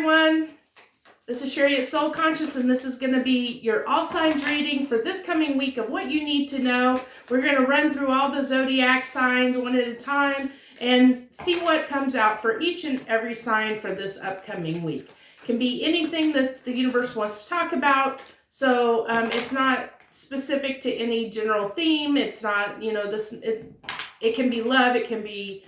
everyone. This is Sherry at Soul Conscious, and this is going to be your all signs reading for this coming week of what you need to know. We're going to run through all the zodiac signs one at a time and see what comes out for each and every sign for this upcoming week. It can be anything that the universe wants to talk about, so it's not specific to any general theme. It's not, it can be love, it can be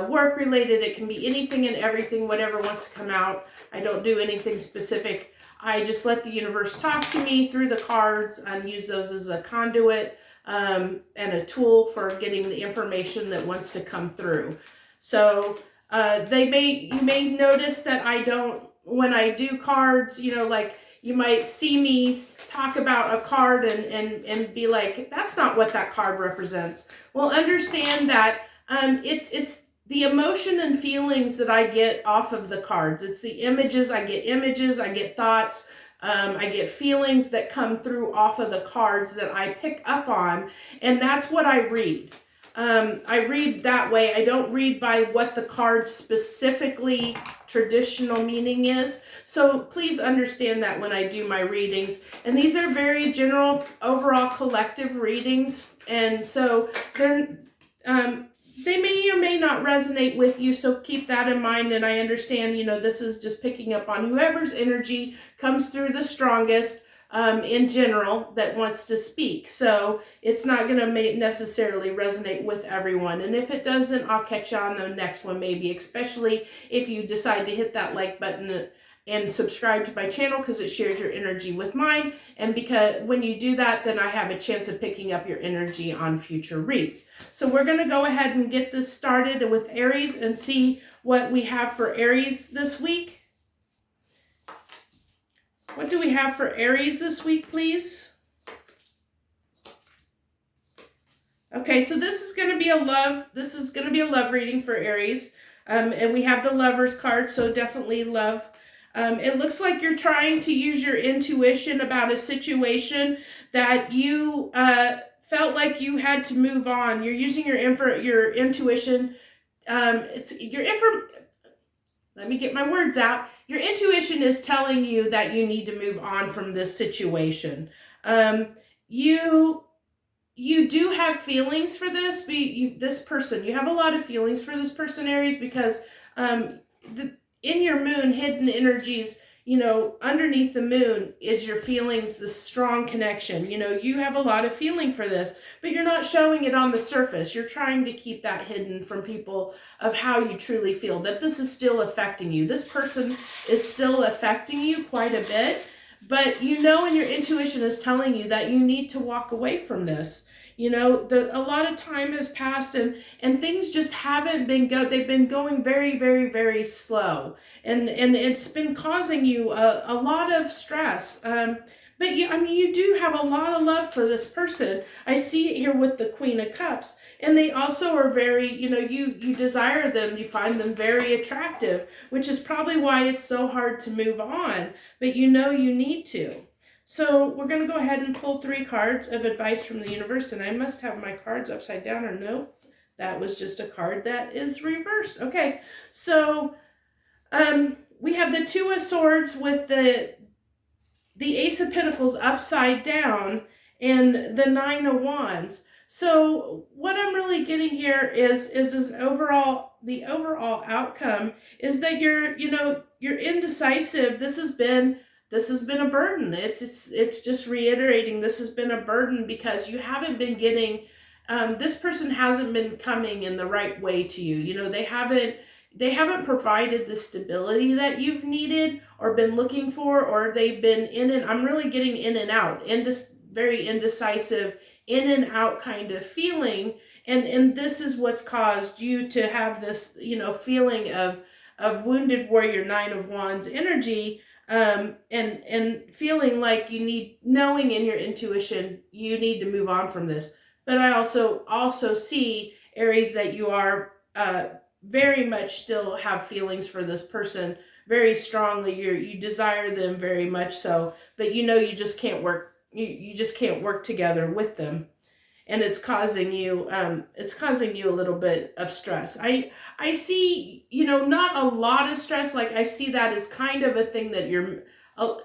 work related, it can be anything and everything, whatever wants to come out. I don't do anything specific. I just let the universe talk to me through the cards and use those as a conduit and a tool for getting the information that wants to come through. So you may notice that I don't, when I do cards, like you might see me talk about a card and be like, that's not what that card represents. Well, understand that it's the emotion and feelings that I get off of the cards. It's the images, I get thoughts, I get feelings that come through off of the cards that I pick up on, and that's what I read. I read that way. I don't read by what the card's specifically traditional meaning is. So please understand that when I do my readings. And these are very general, overall collective readings. And so they may or may not resonate with you, so keep that in mind. And I understand, this is just picking up on whoever's energy comes through the strongest in general that wants to speak. So it's not going to necessarily resonate with everyone. And if it doesn't, I'll catch you on the next one maybe, especially if you decide to hit that like button and subscribe to my channel, because it shares your energy with mine. And because when you do that, then I have a chance of picking up your energy on future reads. So we're going to go ahead and get this started with Aries and see what we have for Aries this week. What do we have for Aries this week, please? Okay, so this is going to be a love reading for Aries. And we have the Lovers card, so definitely love. It looks like you're trying to use your intuition about a situation that you felt like you had to move on. You're using your intuition. Let me get my words out. Your intuition is telling you that you need to move on from this situation. You do have feelings for this, this person. You have a lot of feelings for this person, Aries, because in your moon, hidden energies, underneath the moon is your feelings, the strong connection. You have a lot of feeling for this, but you're not showing it on the surface. You're trying to keep that hidden from people of how you truly feel, that this is still affecting you. This person is still affecting you quite a bit, but and your intuition is telling you that you need to walk away from this. A lot of time has passed and things just haven't been they've been going very, very, very slow. And it's been causing you a lot of stress. But you do have a lot of love for this person. I see it here with the Queen of Cups. And they also are very, you desire them. You find them very attractive, which is probably why it's so hard to move on. But you need to. So we're going to go ahead and pull 3 cards of advice from the universe. And I must have my cards upside down, or no, that was just a card that is reversed. Okay, so we have the 2 of Swords with the Ace of Pentacles upside down and the 9 of Wands. So what I'm really getting here is the overall outcome is that you're indecisive. This has been a burden. It's just reiterating, this has been a burden because you haven't been getting, this person hasn't been coming in the right way to you. They haven't provided the stability that you've needed or been looking for, or they've been I'm really getting in and out, very indecisive, in and out kind of feeling. And this is what's caused you to have this, feeling of wounded warrior, 9 of Wands energy. And feeling like knowing in your intuition, you need to move on from this. But I also see, Aries, that you are very much still have feelings for this person very strongly. You desire them very much so, but you just can't work. You just can't work together with them. and it's causing you a little bit of stress. I see, not a lot of stress. Like I see that as kind of a thing that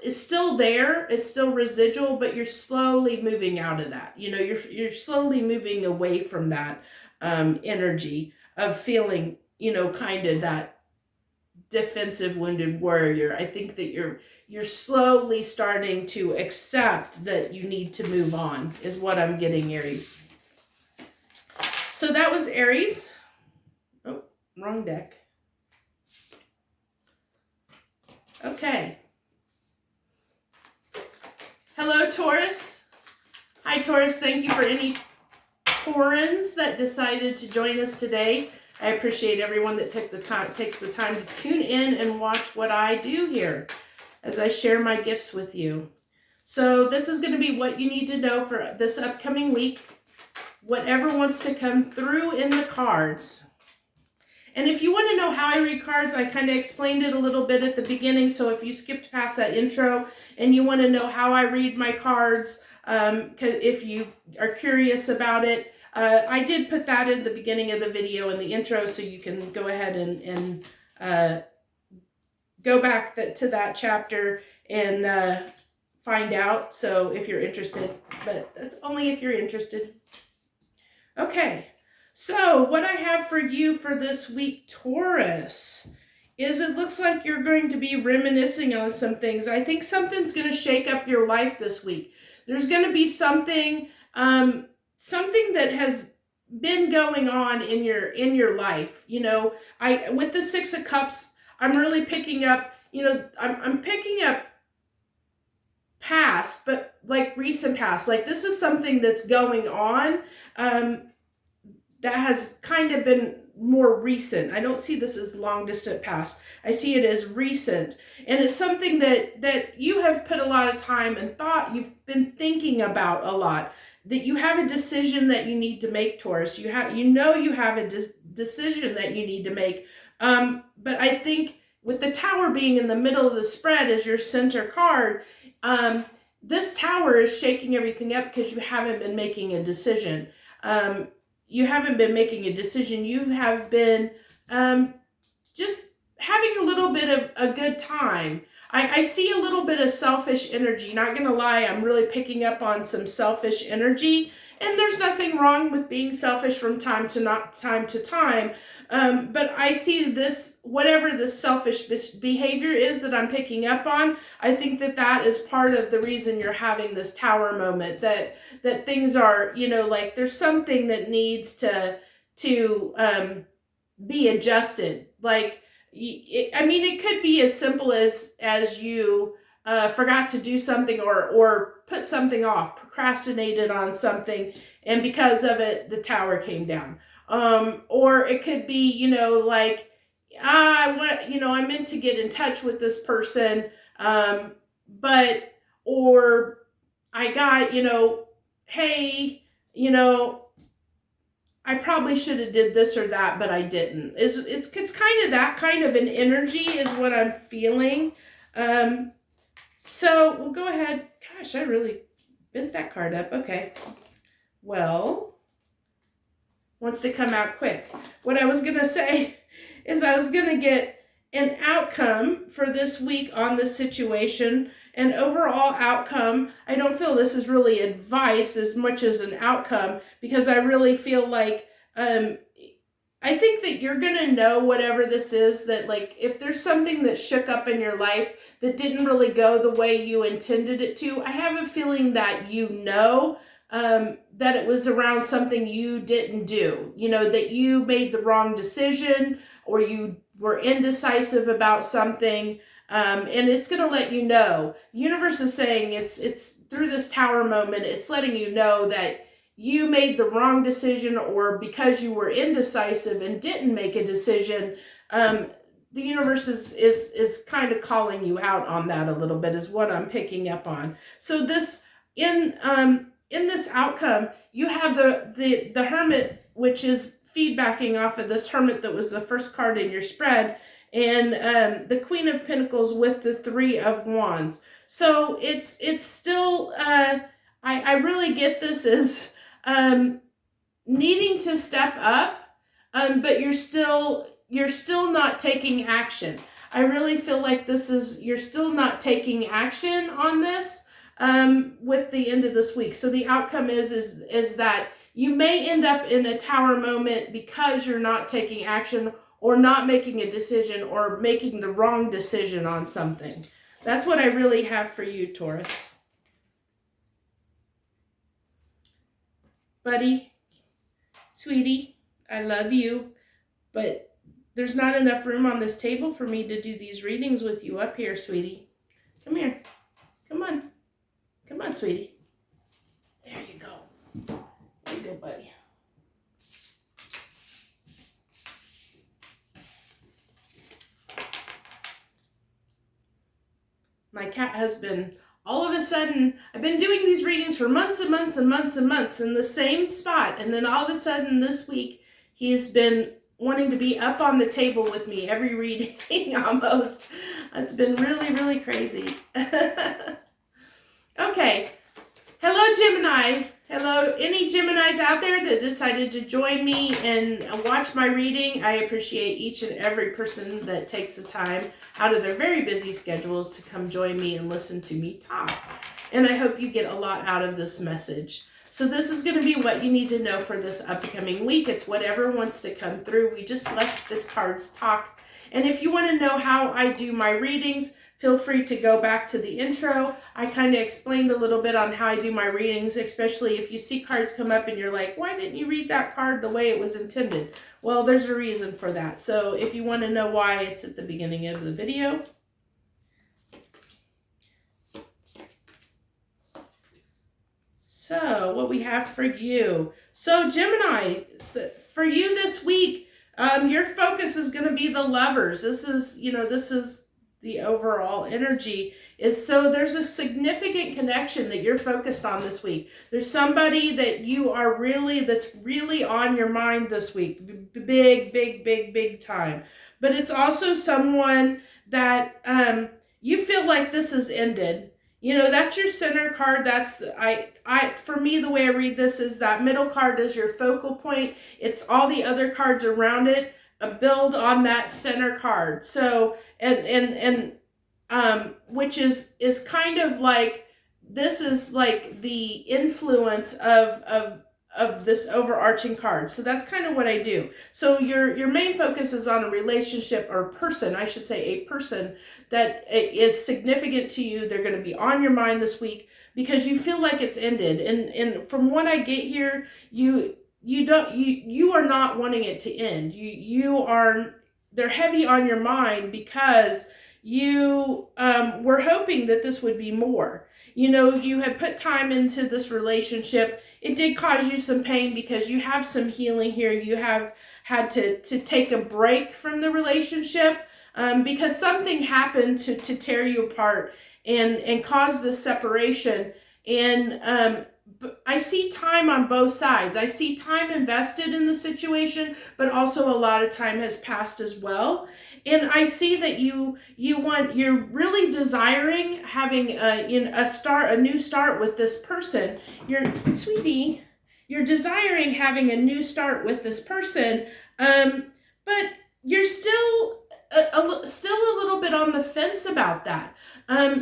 it's still there, it's still residual, but you're slowly moving out of that. You're slowly moving away from that energy of feeling, kind of that defensive wounded warrior. I think that you're slowly starting to accept that you need to move on, is what I'm getting, Aries. So that was Aries. Oh, wrong deck. Okay. Hello, Taurus. Hi, Taurus. Thank you for any Taurans that decided to join us today. I appreciate everyone that takes the time to tune in and watch what I do here as I share my gifts with you. So this is going to be what you need to know for this upcoming week. Whatever wants to come through in the cards. And if you want to know how I read cards, I kind of explained it a little bit at the beginning. So if you skipped past that intro and you want to know how I read my cards, if you are curious about it, I did put that in the beginning of the video in the intro, so you can go ahead and go back to that chapter and find out. So if you're interested, but that's only if you're interested. Okay, so what I have for you for this week, Taurus, is it looks like you're going to be reminiscing on some things. I think something's going to shake up your life this week. There's going to be something that has been going on in your life. With the Six of Cups, I'm really picking up, I'm picking up past, but like recent past. Like this is something that's going on that has kind of been more recent. I don't see this as long distant past. I see it as recent. And it's something that you have put a lot of time and thought, you've been thinking about a lot, that you have a decision that you need to make, Taurus. You have a decision that you need to make. But I think with the Tower being in the middle of the spread as your center card, this Tower is shaking everything up because you haven't been making a decision. You haven't been making a decision. You have been just having a little bit of a good time. I see a little bit of selfish energy. Not going to lie, I'm really picking up on some selfish energy. And there's nothing wrong with being selfish from time to time. But I see this, whatever this selfish behavior is that I'm picking up on, I think that is part of the reason you're having this Tower moment, that things are, like there's something that needs to be adjusted. Like, it could be as simple as you forgot to do something or put something off, procrastinated on something, and because of it, the Tower came down. Or it could be, I meant to get in touch with this person, or I got, hey, I probably should have did this or that, but I didn't. It's kind of that kind of an energy is what I'm feeling. So we'll go ahead. Gosh, I really bent that card up. Okay. Well, wants to come out quick. What I was going to say is I was going to get an outcome for this week on this situation, an overall outcome. I don't feel this is really advice as much as an outcome, because I really feel like I think that you're going to know whatever this is, that like if there's something that shook up in your life that didn't really go the way you intended it to, I have a feeling that that it was around something you didn't do, that you made the wrong decision or you were indecisive about something. And it's going to let you know. The universe is saying it's through this Tower moment, it's letting you know that you made the wrong decision, or because you were indecisive and didn't make a decision, the universe is kind of calling you out on that a little bit, is what I'm picking up on. So this in this outcome, you have the Hermit, which is feedbacking off of this Hermit that was the first card in your spread, and the Queen of Pentacles with the Three of Wands. So it's still I really get this as needing to step up, but you're still not taking action. I really feel like you're still not taking action on this with the end of this week. So the outcome is that you may end up in a tower moment because you're not taking action or not making a decision or making the wrong decision on something. That's what I really have for you, Taurus. Buddy, sweetie, I love you, but there's not enough room on this table for me to do these readings with you up here, sweetie. Come here. Come on. Come on, sweetie. There you go. There you go, buddy. My cat has been, all of a sudden, I've been doing these readings for months and months and months and months in the same spot. And then all of a sudden this week, he's been wanting to be up on the table with me every reading almost. It's been really, really crazy. Okay. Hello, Gemini. Hello, any Geminis out there that decided to join me and watch my reading. I appreciate each and every person that takes the time out of their very busy schedules to come join me and listen to me talk. And I hope you get a lot out of this message. So this is going to be what you need to know for this upcoming week. It's whatever wants to come through. We just let the cards talk. And if you want to know how I do my readings, feel free to go back to the intro. I kind of explained a little bit on how I do my readings, especially if you see cards come up and you're like, why didn't you read that card the way it was intended? Well, there's a reason for that. So if you want to know why, it's at the beginning of the video. So what we have for you. So Gemini, for you this week, your focus is going to be the lovers. This is the overall energy is, so there's a significant connection that you're focused on this week. There's somebody that that's really on your mind this week. Big time. But it's also someone that you feel like this has ended. That's your center card. That's for me, the way I read this is that middle card is your focal point. It's all the other cards around it build on that center card. So, and which is kind of like, this is like the influence of this overarching card. So that's kind of what I do. So your main focus is on a relationship or person, I should say a person that is significant to you. They're going to be on your mind this week because you feel like it's ended. And from what I get here, you are not wanting it to end. They're heavy on your mind because you were hoping that this would be more. You had put time into this relationship. It did cause you some pain because you have some healing here. You have had to take a break from the relationship because something happened to tear you apart and cause this separation. And I see time on both sides. I see time invested in the situation, but also a lot of time has passed as well. And I see that you're really desiring having a new start with this person. You're desiring having a new start with this person, but you're still a little bit on the fence about that.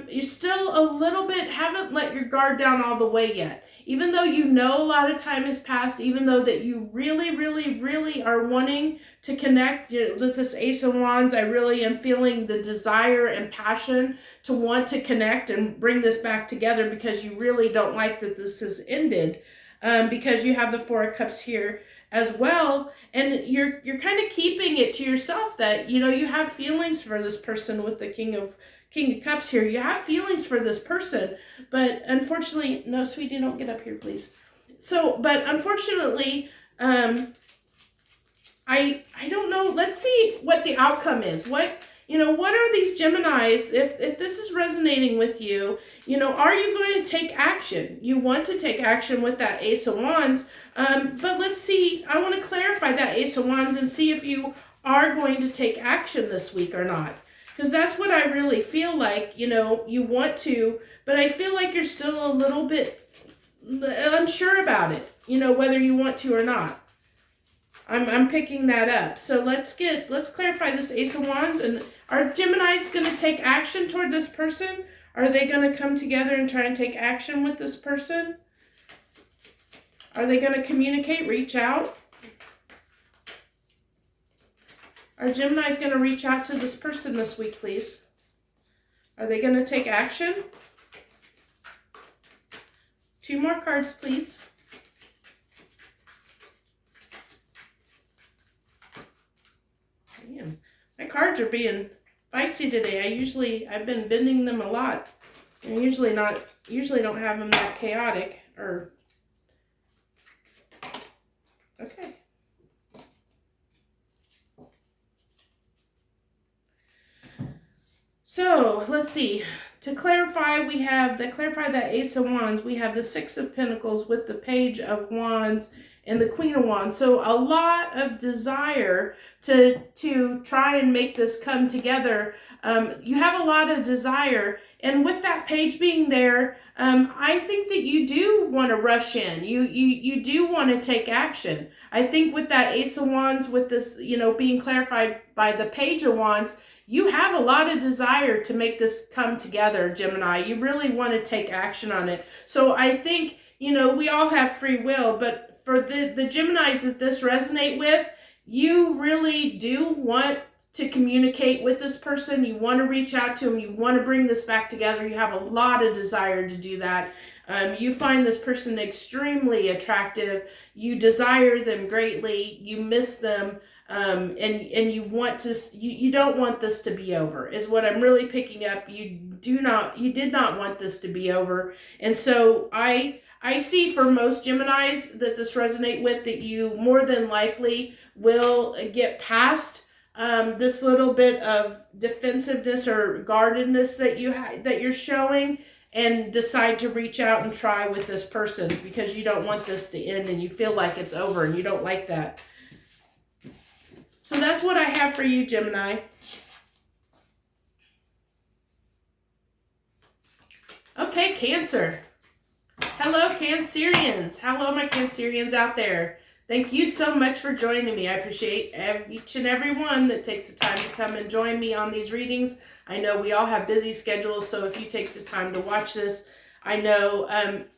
You still a little bit haven't let your guard down all the way yet. Even though a lot of time has passed, even though that you really are wanting to connect with this Ace of Wands, I really am feeling the desire and passion to want to connect and bring this back together because you really don't like that this has ended because you have the Four of Cups here as well. And you're kind of keeping it to yourself that, you have feelings for this person with the King of Cups here. You have feelings for this person, but unfortunately, no, sweetie, don't get up here, please. So, but unfortunately, I don't know. Let's see what the outcome is. What are these Geminis? If this is resonating with you, are you going to take action? You want to take action with that Ace of Wands. But let's see. I want to clarify that Ace of Wands and see if you are going to take action this week or not. Because that's what I really feel like, you want to, but I feel like you're still a little bit unsure about it, you know, whether you want to or not. I'm picking that up. So let's clarify this Ace of Wands. And are Geminis going to take action toward this person? Are they going to come together and try and take action with this person? Are they going to communicate, reach out? Are Geminis going to reach out to this person this week, please? Are they going to take action? 2 more cards, please. Man, my cards are being feisty today. I've been bending them a lot. And usually don't have them that chaotic or, okay. So let's see. To clarify, clarify that Ace of Wands, we have the 6 of Pentacles with the Page of Wands and the Queen of Wands. So a lot of desire to try and make this come together. You have a lot of desire. And with that page being there, I think that you do want to rush in. You do want to take action. I think with that Ace of Wands, with this, you know, being clarified by the Page of Wands, you have a lot of desire to make this come together, Gemini. You really want to take action on it. So I think, you know, we all have free will, but for the Geminis that this resonate with, you really do want to communicate with this person. You want to reach out to them. You want to bring this back together. You have a lot of desire to do that. You find this person extremely attractive. You desire them greatly. You miss them. And you want to, you don't want this to be over, is what I'm really picking up. You did not want this to be over. And so I see for most Geminis that this resonate with, that you more than likely will get past this little bit of defensiveness or guardedness that you're showing, and decide to reach out and try with this person because you don't want this to end and you feel like it's over and you don't like that. So that's what I have for you, Gemini. Okay, Cancer. Hello, Cancerians. Hello, my Cancerians out there. Thank you so much for joining me. I appreciate each and every one that takes the time to come and join me on these readings. I know we all have busy schedules, so if you take the time to watch this, I know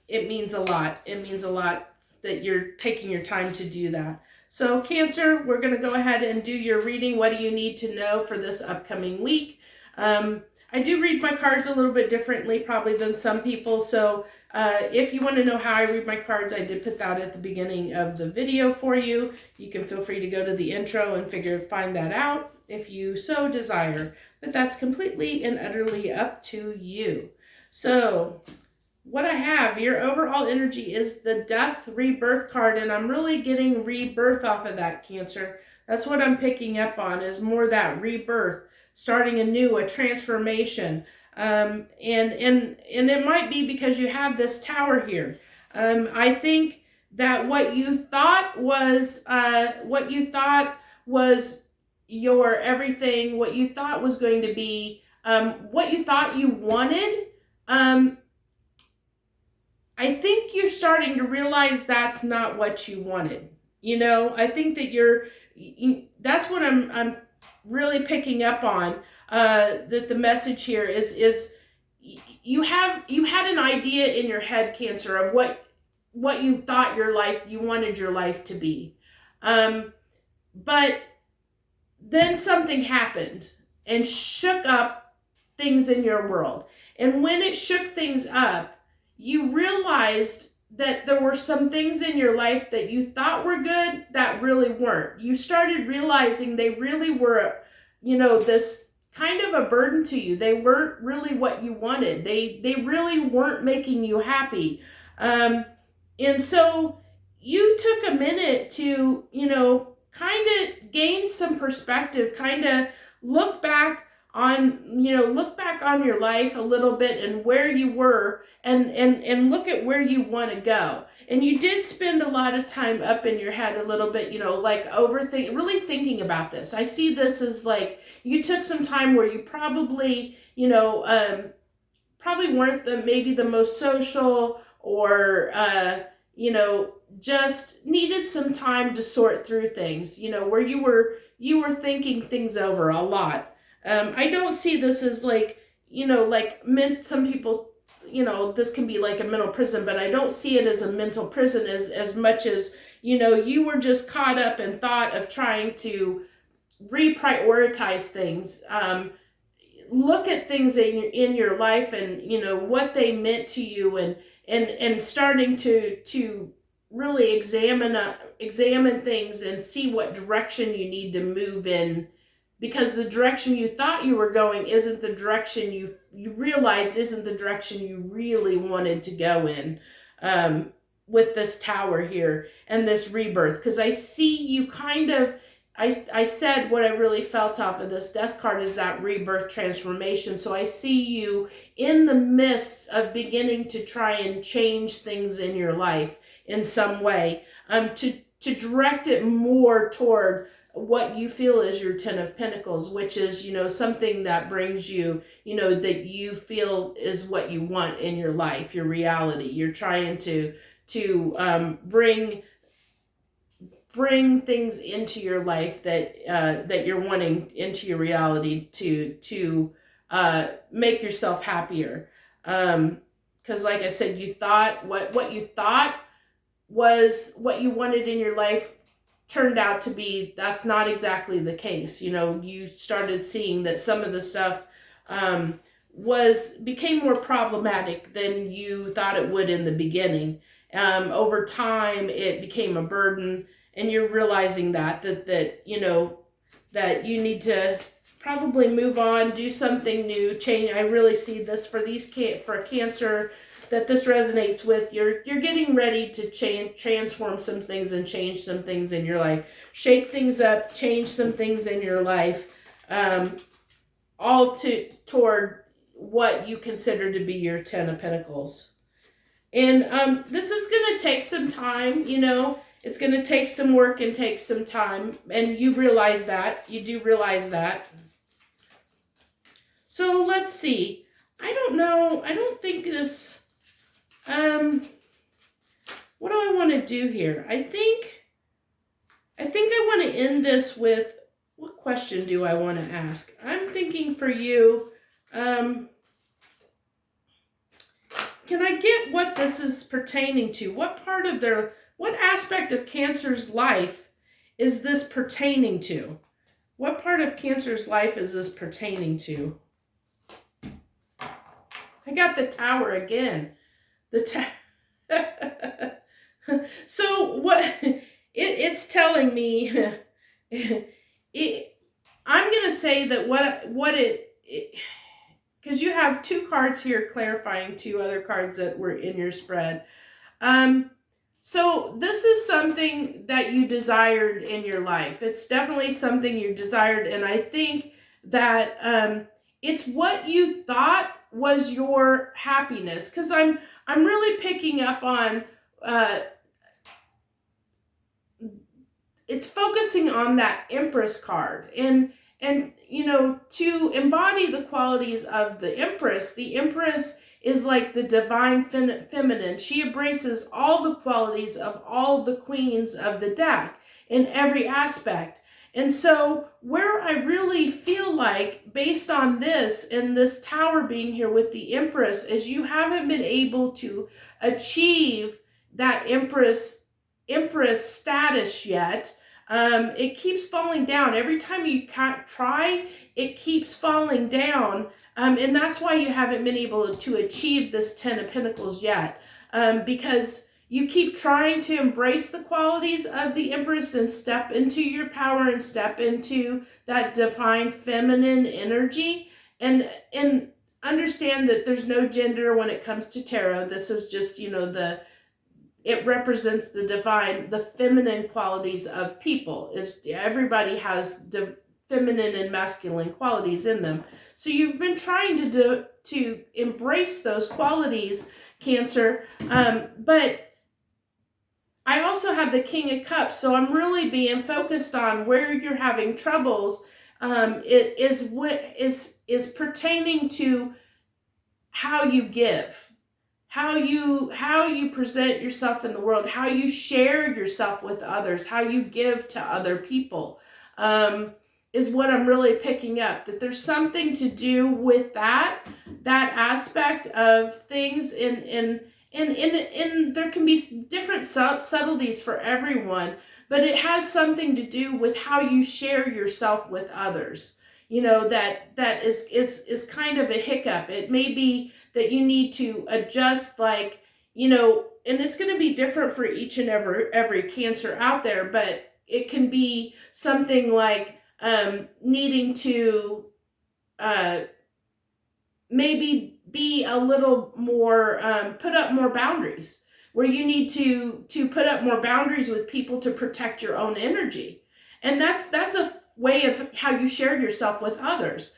it means a lot. It means a lot that you're taking your time to do that. So Cancer, we're going to go ahead and do your reading. What do you need to know for this upcoming week? I do read my cards a little bit differently probably than some people. So if you want to know how I read my cards, I did put that at the beginning of the video for you. You can feel free to go to the intro and find that out if you so desire. But that's completely and utterly up to you. So what I have, your overall energy is the Death Rebirth card, and I'm really getting rebirth off of that, Cancer. That's what I'm picking up on, is more that rebirth, starting anew, a transformation. And it might be because you have this Tower here. I think that what you thought was your everything, what you thought was going to be, what you thought you wanted, I think you're starting to realize that's not what you wanted. You know, I think that that's what I'm really picking up on, that the message here is you had an idea in your head, Cancer, of what you thought you wanted your life to be. But then something happened and shook up things in your world. And when it shook things up, you realized that there were some things in your life that you thought were good that really weren't. You started realizing they really were, this kind of a burden to you. They weren't really what you wanted. They really weren't making you happy. And so you took a minute to, kind of gain some perspective, kind of look back on your life a little bit and where you were, and look at where you want to go. And you did spend a lot of time up in your head a little bit, like really thinking about this. I see this as like you took some time where you probably, probably weren't maybe the most social or, you know, just needed some time to sort through things, you know, where you were thinking things over a lot. I don't see this as like, you know, like some people, you know, this can be like a mental prison, but I don't see it as a mental prison as much as, you know, you were just caught up in thought of trying to reprioritize things, look at things in your life, and you know what they meant to you, and starting to really examine things and see what direction you need to move in, because the direction you thought you were going isn't the direction you realize isn't the direction you really wanted to go in, with this Tower here and this rebirth. Because I see you kind of, I said what I really felt off of this Death card is that rebirth transformation. So I see you in the midst of beginning to try and change things in your life in some way, to direct it more toward what you feel is your Ten of Pentacles, which is, you know, something that brings you, you know, that you feel is what you want in your life, your reality. You're trying to bring things into your life that that you're wanting into your reality to make yourself happier. Because like I said, you thought what you thought was what you wanted in your life turned out to be, that's not exactly the case. You know, you started seeing that some of the stuff became more problematic than you thought it would in the beginning. Over time, it became a burden, and you're realizing that you know, that you need to probably move on, do something new, change. I really see this for for Cancer, that this resonates with. You're getting ready to transform some things and change some things in your life, shake things up, change some things in your life, all toward what you consider to be your Ten of Pentacles. And this is going to take some time, you know. It's going to take some work and take some time. And you realize that. You do realize that. So let's see. I don't know. I don't think this... what do I want to do here? I think I want to end this with... What question do I want to ask? I'm thinking for you... can I get what this is pertaining to? What aspect of Cancer's life is this pertaining to? What part of Cancer's life is this pertaining to? I got the Tower again. So what it's telling me, I'm going to say that because you have two cards here clarifying two other cards that were in your spread. So this is something that you desired in your life. It's definitely something you desired. And I think that it's what you thought was your happiness. Because I'm really picking up on, it's focusing on that Empress card. And you know, to embody the qualities of the Empress is like the divine feminine. She embraces all the qualities of all the queens of the deck in every aspect. And so where I really feel like, based on this and this Tower being here with the Empress, is you haven't been able to achieve that Empress status yet. It keeps falling down. Every time you try, it keeps falling down. And that's why you haven't been able to achieve this Ten of Pentacles yet. Because you keep trying to embrace the qualities of the Empress and step into your power and step into that divine feminine energy. And understand that there's no gender when it comes to tarot. This is just, you know, it represents the divine, the feminine qualities of people. Everybody has feminine and masculine qualities in them. So you've been trying to embrace those qualities, Cancer. But I also have the King of Cups, so I'm really being focused on where you're having troubles. It is pertaining to how you give. how you present yourself in the world, how you share yourself with others, how you give to other people, is what I'm really picking up. That there's something to do with that aspect of things in there can be different subtleties for everyone, but it has something to do with how you share yourself with others. That is kind of a hiccup. It may be that you need to adjust, and it's going to be different for each and every Cancer out there, but it can be something like needing to maybe be a little more, put up more boundaries, where you need to put up more boundaries with people to protect your own energy. And that's a way of how you share yourself with others,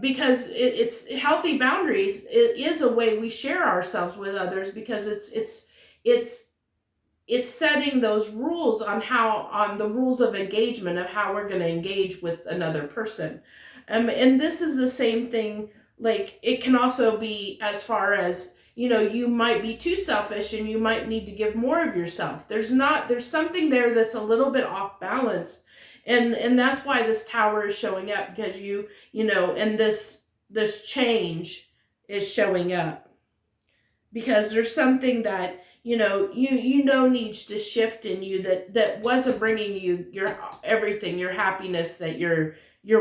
because it's healthy boundaries. It is a way we share ourselves with others, because it's setting those rules on the rules of engagement, of how we're going to engage with another person. And this is the same thing. Like, it can also be as far as, you might be too selfish and you might need to give more of yourself. There's something there that's a little bit off balance. And that's why this Tower is showing up, because and this change is showing up, because there's something that, needs to shift in you that wasn't bringing you your everything, your happiness that you're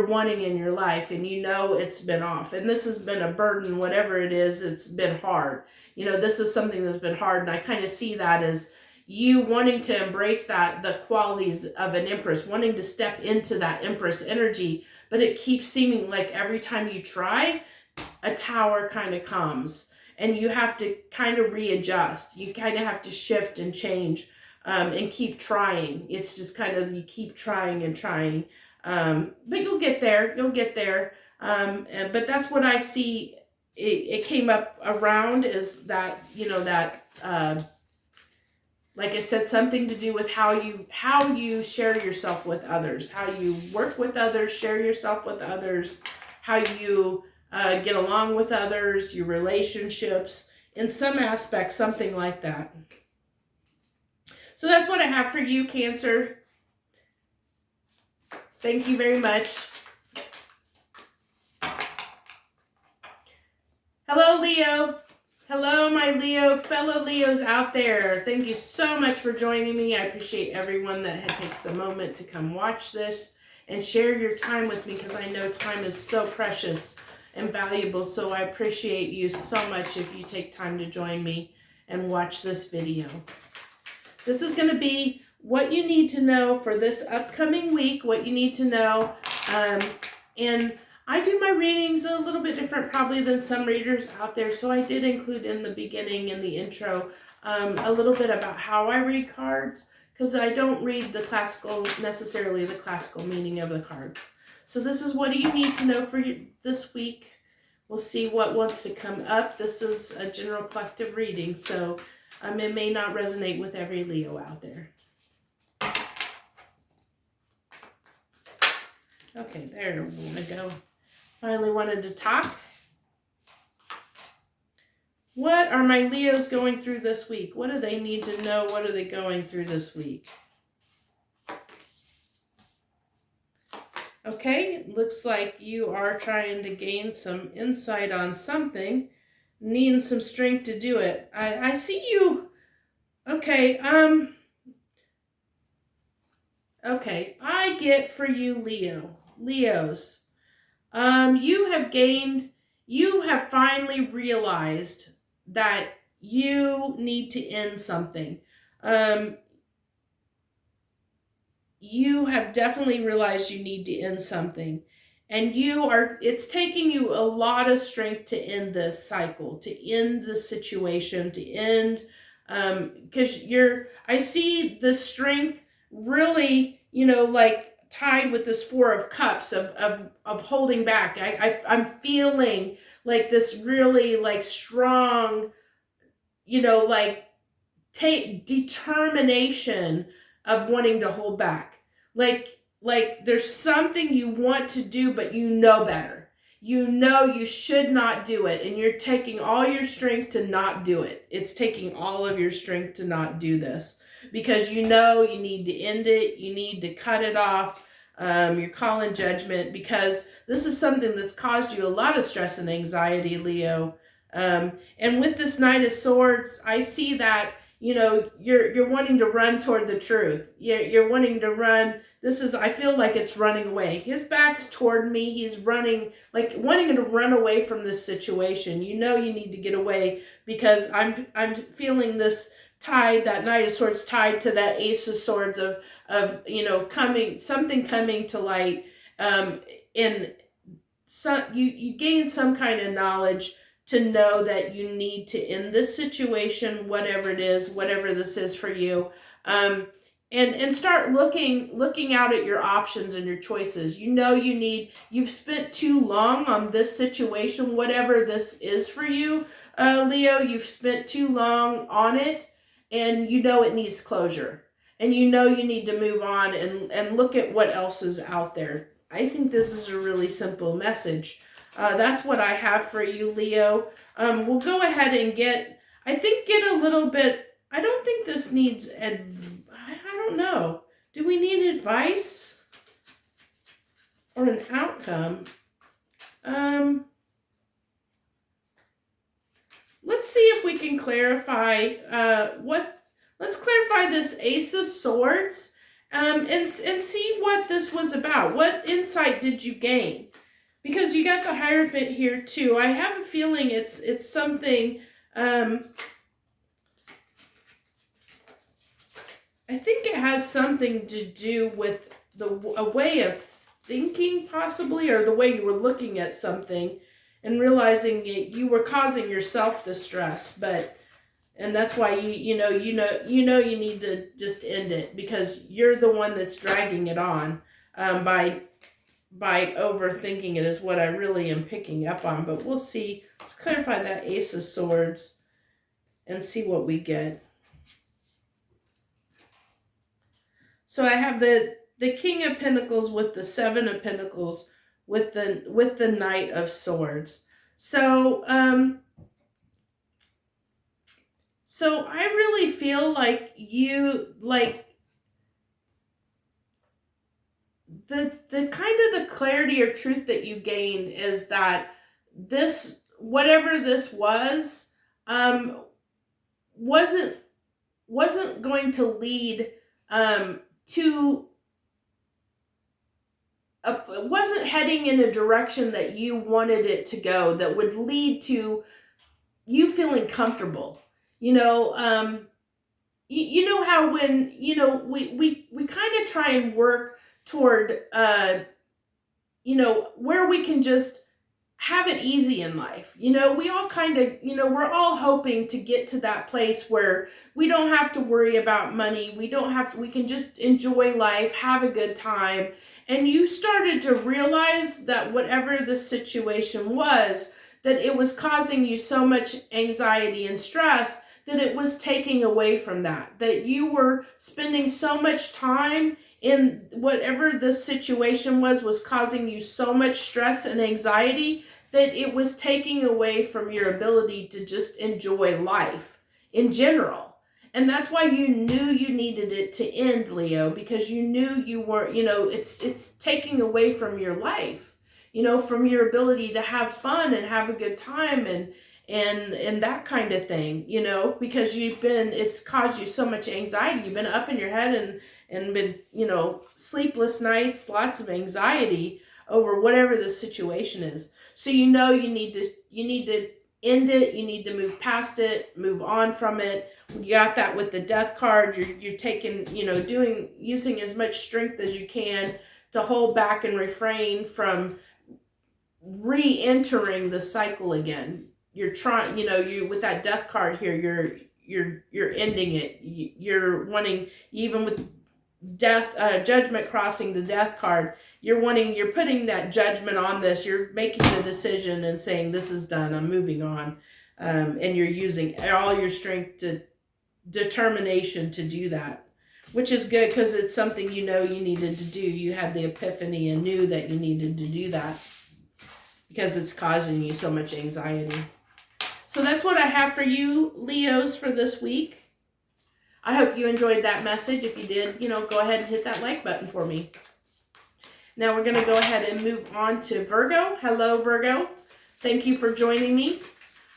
wanting in your life, and it's been off, and this has been a burden. Whatever it is, it's been hard. This is something that's been hard, and I kind of see that as you wanting to embrace the qualities of an Empress, wanting to step into that Empress energy, but it keeps seeming like every time you try, a Tower kind of comes, and you have to kind of readjust. You kind of have to shift and change, and keep trying. It's just kind of, you keep trying and trying. But you'll get there. But that's what I see. It came up around is that, like I said, something to do with how you share yourself with others, how you work with others, share yourself with others, how you get along with others, your relationships, in some aspect, something like that. So that's what I have for you, Cancer. Thank you very much. Hello, Leo. Hello, my fellow Leos out there. Thank you so much for joining me. I appreciate everyone that takes a moment to come watch this and share your time with me, because I know time is so precious and valuable. So I appreciate you so much if you take time to join me and watch this video. This is going to be what you need to know for this upcoming week, what you need to know. And I do my readings a little bit different probably than some readers out there. So I did include in the beginning, in the intro, a little bit about how I read cards, because I don't read necessarily the classical meaning of the cards. So this is what do you need to know for this week. We'll see what wants to come up. This is a general collective reading, so it may not resonate with every Leo out there. Okay, there we go. Finally wanted to talk. What are my Leos going through this week? What do they need to know? What are they going through this week? Okay, looks like you are trying to gain some insight on something, needing some strength to do it. I see you. Okay, okay, I get for you, Leos. You have finally realized that you need to end something. You have definitely realized you need to end something. And it's taking you a lot of strength to end this cycle, to end the situation, to end, because I see the strength really, like tied with this Four of Cups of holding back. I'm feeling like this really like strong, like determination of wanting to hold back. Like there's something you want to do, but you know better. You know you should not do it, and you're taking all your strength to not do it. It's taking all of your strength to not do this because you know you need to end it. You need to cut it off. You're calling judgment because this is something that's caused you a lot of stress and anxiety, Leo. And with this Knight of Swords, I see that, you know, you're wanting to run toward the truth. You're wanting to run. I feel like it's running away. His back's toward me. He's running, like wanting to run away from this situation. You know you need to get away because I'm feeling this tied, that Knight of Swords tied to that Ace of Swords of you know, something coming to light. And so you gain some kind of knowledge to know that you need to end this situation, whatever it is, whatever this is for you. And start looking out at your options and your choices. You know you've spent too long on this situation, whatever this is for you, Leo, you've spent too long on it, and you know it needs closure. And you know you need to move on and look at what else is out there. I think this is a really simple message. That's what I have for you, Leo. We'll go ahead and get a little bit, I don't think this needs I don't know. Do we need advice or an outcome? Let's see if we can clarify let's clarify this Ace of Swords and see what this was about. What insight did you gain? Because you got the Hierophant here too. I have a feeling it's something, I think it has something to do with a way of thinking possibly, or the way you were looking at something and realizing you were causing yourself the stress, and that's why you know you need to just end it because you're the one that's dragging it on by overthinking it is what I really am picking up on. But we'll see. Let's clarify that Ace of Swords and see what we get. So I have the King of Pentacles with the Seven of Pentacles with the Knight of Swords. So so I really feel like you the kind of the clarity or truth that you gained is that this, whatever this was wasn't going to lead to wasn't heading in a direction that you wanted it to go, that would lead to you feeling comfortable. You know, you know how when, you know, we kind of try and work toward, you know, where we can just have it easy in life. You know, we all kind of, you know, we're all hoping to get to that place where we don't have to worry about money. We can just enjoy life, have a good time. And you started to realize that whatever the situation was, that it was causing you so much anxiety and stress that it was taking away from that you were spending so much time in whatever the situation was causing you so much stress and anxiety that it was taking away from your ability to just enjoy life in general. And that's why you knew you needed it to end, Leo, because you knew you weren't, you know, it's taking away from your life, you know, from your ability to have fun and have a good time and that kind of thing, you know, because it's caused you so much anxiety. You've been up in your head and been, you know, sleepless nights, lots of anxiety over whatever the situation is. So you know you need to end it, you need to move past it, move on from it. You got that with the Death card. You're taking, you know, using as much strength as you can to hold back and refrain from re-entering the cycle again. You're trying, you know, with that Death card here, you're ending it. You're wanting, even with death, judgment crossing the Death card, you're putting that judgment on this. You're making the decision and saying, this is done, I'm moving on. And you're using all your strength determination to do that, which is good because it's something you know you needed to do. You had the epiphany and knew that you needed to do that. because it's causing you so much anxiety. So that's what I have for you, Leos, for this week. I hope you enjoyed that message. If you did, go ahead and hit that like button for me. Now we're going to go ahead and move on to Virgo. Hello, Virgo. Thank you for joining me.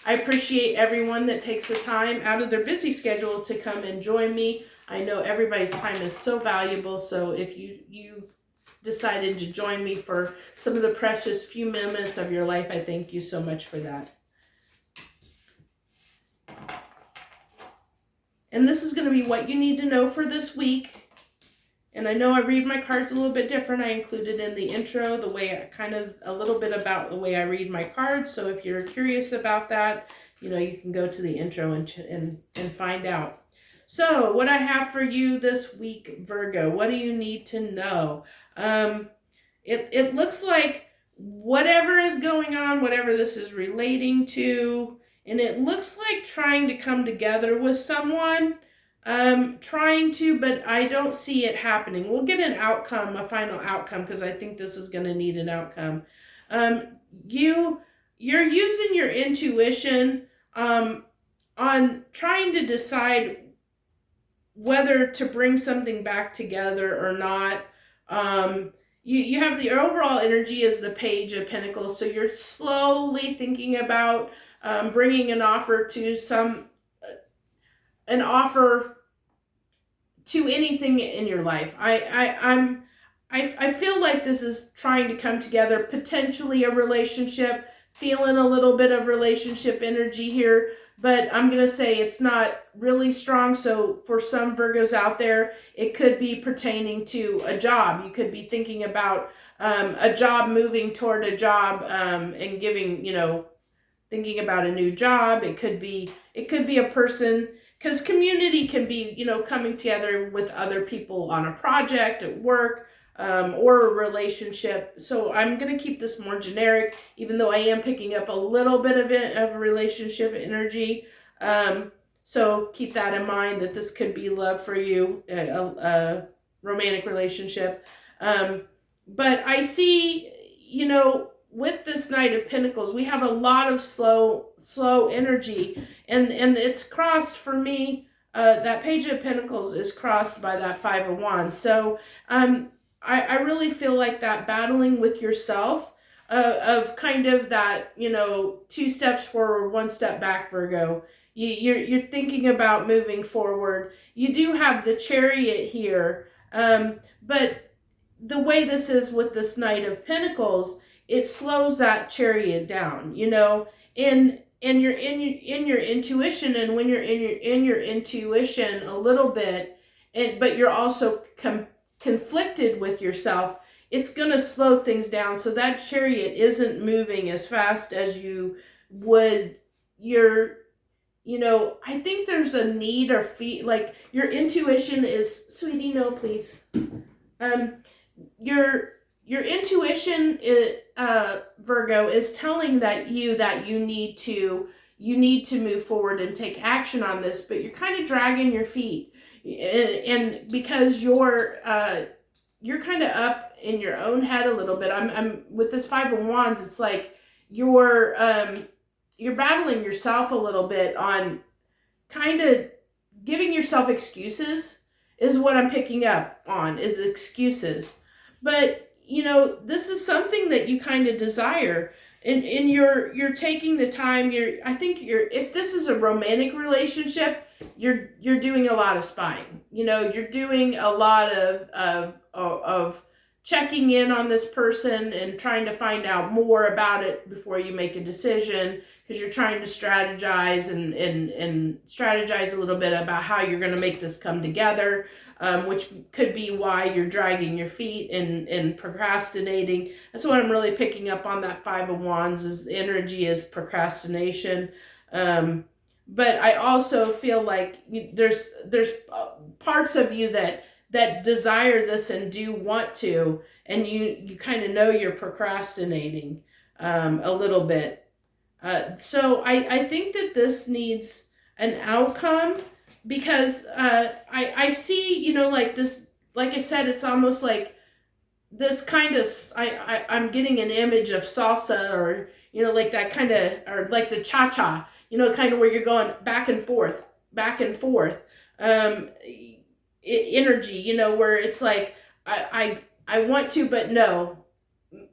I appreciate everyone that takes the time out of their busy schedule to come and join me. I know everybody's time is so valuable, so if you decided to join me for some of the precious few minutes of your life, I thank you so much for that. And this is going to be what you need to know for this week. And I know I read my cards a little bit different. I included in the intro the way a little bit about the way I read my cards. So if you're curious about that, you can go to the intro and find out. So what I have for you this week, Virgo, what do you need to know? It looks like whatever is going on, whatever this is relating to, and it looks like trying to come together with someone, but I don't see it happening. We'll get an outcome, a final outcome, because I think this is going to need an outcome. You're using your intuition on trying to decide whether to bring something back together or not. You have the overall energy as the Page of Pentacles, so you're slowly thinking about bringing an offer to anything in your life. I feel like this is trying to come together, potentially a relationship, feeling a little bit of relationship energy here, but I'm going to say it's not really strong. So for some Virgos out there, it could be pertaining to a job. You could be thinking about a job, moving toward a job, and thinking about a new job. It could be a person, because community can be, coming together with other people on a project at work, or a relationship. So I'm going to keep this more generic, even though I am picking up a little bit of a relationship energy. So keep that in mind, that this could be love for you, a romantic relationship. But I see, with this Knight of Pentacles, we have a lot of slow energy, and it's crossed for me. That Page of Pentacles is crossed by that Five of Wands. So I really feel like that battling with yourself, of kind of that, 2 steps forward, 1 step back, Virgo. You're thinking about moving forward. You do have the Chariot here, but the way this is with this Knight of Pentacles, it slows that Chariot down, and you're in your intuition, and when you're in your intuition a little bit, but you're also conflicted with yourself, it's going to slow things down. So that Chariot isn't moving as fast as you would. I think there's a need or like your intuition is, sweetie, no, please. Your intuition, Virgo, is telling you need to move forward and take action on this, but you're kind of dragging your feet, and because you're kind of up in your own head a little bit. I'm with this Five of Wands. It's like you're battling yourself a little bit on kind of giving yourself excuses, is what I'm picking up on, is excuses. But this is something that you kind of desire, and you're taking the time. If this is a romantic relationship, you're doing a lot of spying. You're doing a lot of checking in on this person and trying to find out more about it before you make a decision, because you're trying to strategize and strategize a little bit about how you're going to make this come together, which could be why you're dragging your feet and procrastinating. That's what I'm really picking up on that Five of Wands, is energy is procrastination. But I also feel like there's parts of you that desire this and do want to, and you kind of know you're procrastinating a little bit. So I think that this needs an outcome, because I see, like this, like I said, it's almost like this kind of, I'm getting an image of salsa, or, like that kind of, or like the cha-cha, kind of where you're going back and forth, energy, where it's like, I want to, but no,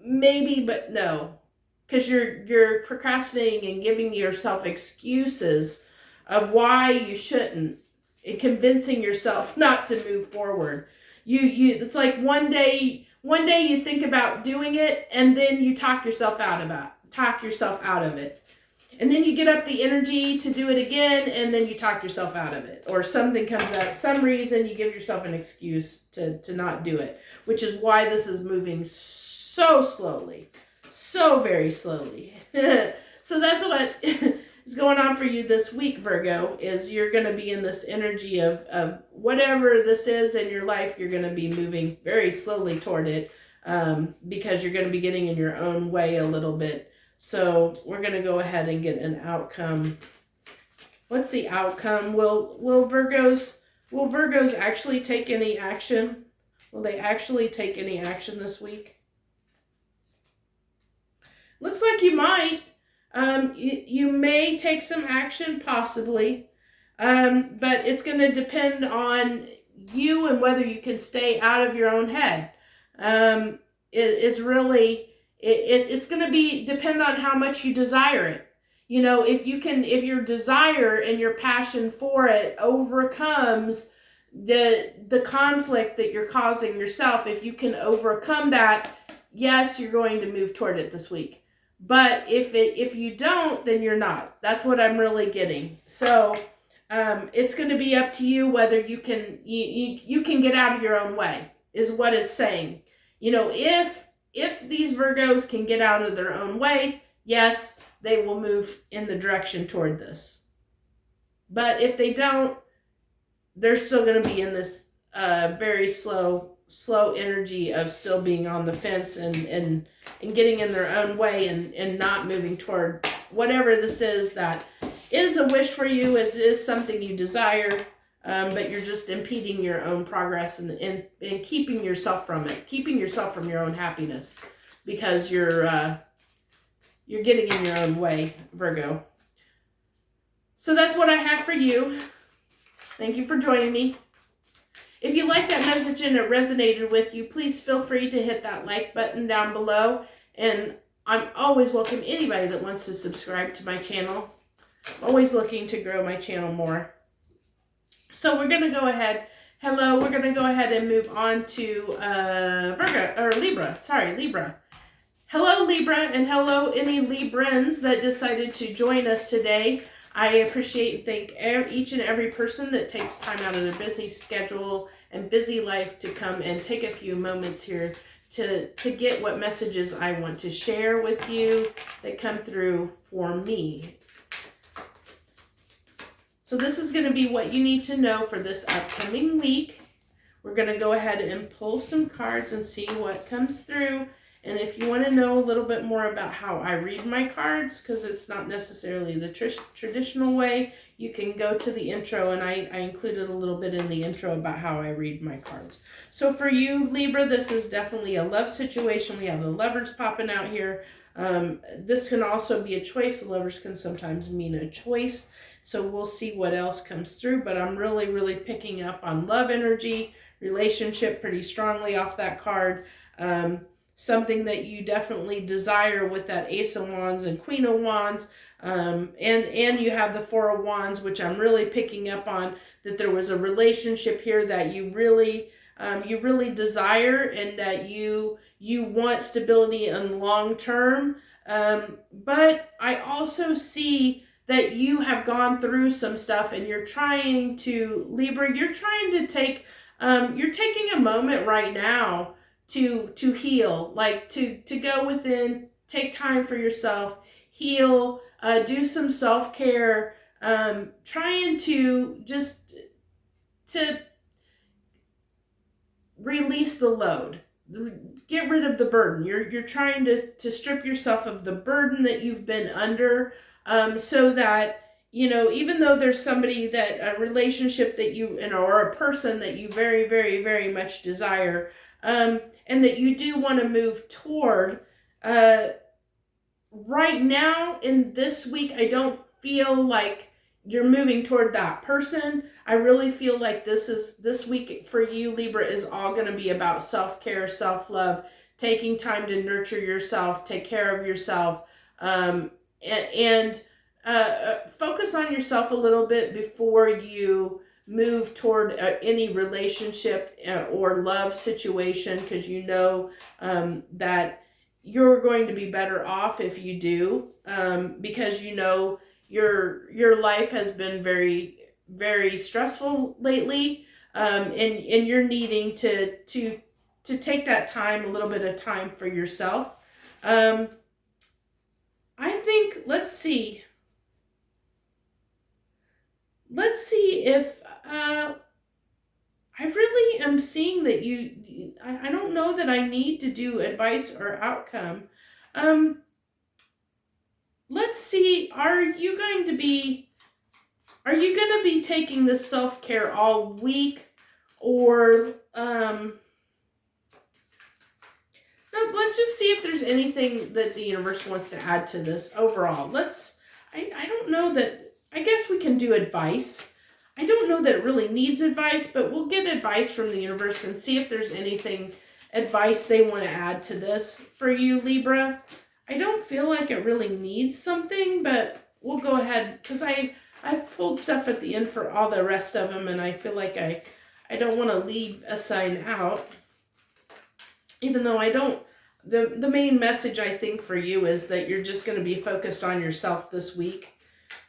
maybe, but no, because you're procrastinating and giving yourself excuses of why you shouldn't, and convincing yourself not to move forward. It's like one day you think about doing it, and then you talk yourself out of it. And then you get up the energy to do it again, and then you talk yourself out of it. Or something comes up, some reason, you give yourself an excuse to not do it, which is why this is moving so slowly, so very slowly. So that's what is going on for you this week, Virgo, is you're going to be in this energy of whatever this is in your life, you're going to be moving very slowly toward it, because you're going to be getting in your own way a little bit. So we're going to go ahead and get an outcome. What's the outcome? Will Virgos actually take any action? Will they actually take any action this week? Looks like you might. You may take some action, possibly. But it's going to depend on you and whether you can stay out of your own head. It's really... It's going to depend on how much you desire it. If your desire and your passion for it overcomes the conflict that you're causing yourself, if you can overcome that, yes, you're going to move toward it this week. But if you don't, then you're not. That's what I'm really getting. So it's going to be up to you whether you can get out of your own way, is what it's saying. If these Virgos can get out of their own way, yes, they will move in the direction toward this. But if they don't, they're still going to be in this very slow energy of still being on the fence and getting in their own way and not moving toward whatever this is that is a wish for you, is something you desire. But you're just impeding your own progress and keeping yourself from it, keeping yourself from your own happiness, because you're getting in your own way, Virgo. So that's what I have for you. Thank you for joining me. If you like that message and it resonated with you, please feel free to hit that like button down below. And I'm always welcome anybody that wants to subscribe to my channel. I'm always looking to grow my channel more. So we're going to go ahead. We're going to go ahead and move on to Libra. Hello, Libra, and hello, any Librans that decided to join us today. I appreciate and thank each and every person that takes time out of their busy schedule and busy life to come and take a few moments here to get what messages I want to share with you that come through for me. So this is going to be what you need to know for this upcoming week. We're going to go ahead and pull some cards and see what comes through. And if you want to know a little bit more about how I read my cards, because it's not necessarily the traditional way, you can go to the intro, and I included a little bit in the intro about how I read my cards. So for you, Libra, this is definitely a love situation. We have the lovers popping out here. This can also be a choice. The lovers can sometimes mean a choice. So we'll see what else comes through. But I'm really, really picking up on love energy, relationship pretty strongly off that card. Something that you definitely desire with that Ace of Wands and Queen of Wands. And you have the Four of Wands, which I'm really picking up on, that there was a relationship here that you really desire, and that you want stability and long term. But I also see that you have gone through some stuff, and you're trying to, Libra, you're trying to take, you're taking a moment right now to heal, like to go within, take time for yourself, heal, do some self-care, trying to just to release the load, get rid of the burden. You're trying to strip yourself of the burden that you've been under, so that, even though there's somebody that, a relationship that you, or a person that you very, very, very much desire, and that you do want to move toward. Right now in this week, I don't feel like you're moving toward that person. I really feel like this week for you, Libra, is all going to be about self-care, self-love, taking time to nurture yourself, take care of yourself, and focus on yourself a little bit before you move toward any relationship or love situation, because you know that you're going to be better off if you do, because you know your life has been very, very stressful lately, and you're needing to take that time, a little bit of time for yourself. I think, let's see if I really am seeing that I don't know that I need to do advice or outcome. Let's see, are you going to be taking this self-care all week, or no, let's just see if there's anything that the universe wants to add to this overall. I don't know that, I guess we can do advice. I don't know that it really needs advice, but we'll get advice from the universe and see if there's anything advice they want to add to this for you, Libra. I don't feel like it really needs something, but we'll go ahead, because I've pulled stuff at the end for all the rest of them, and I feel like I don't want to leave a sign out, even though I don't. The main message, I think, for you is that you're just going to be focused on yourself this week.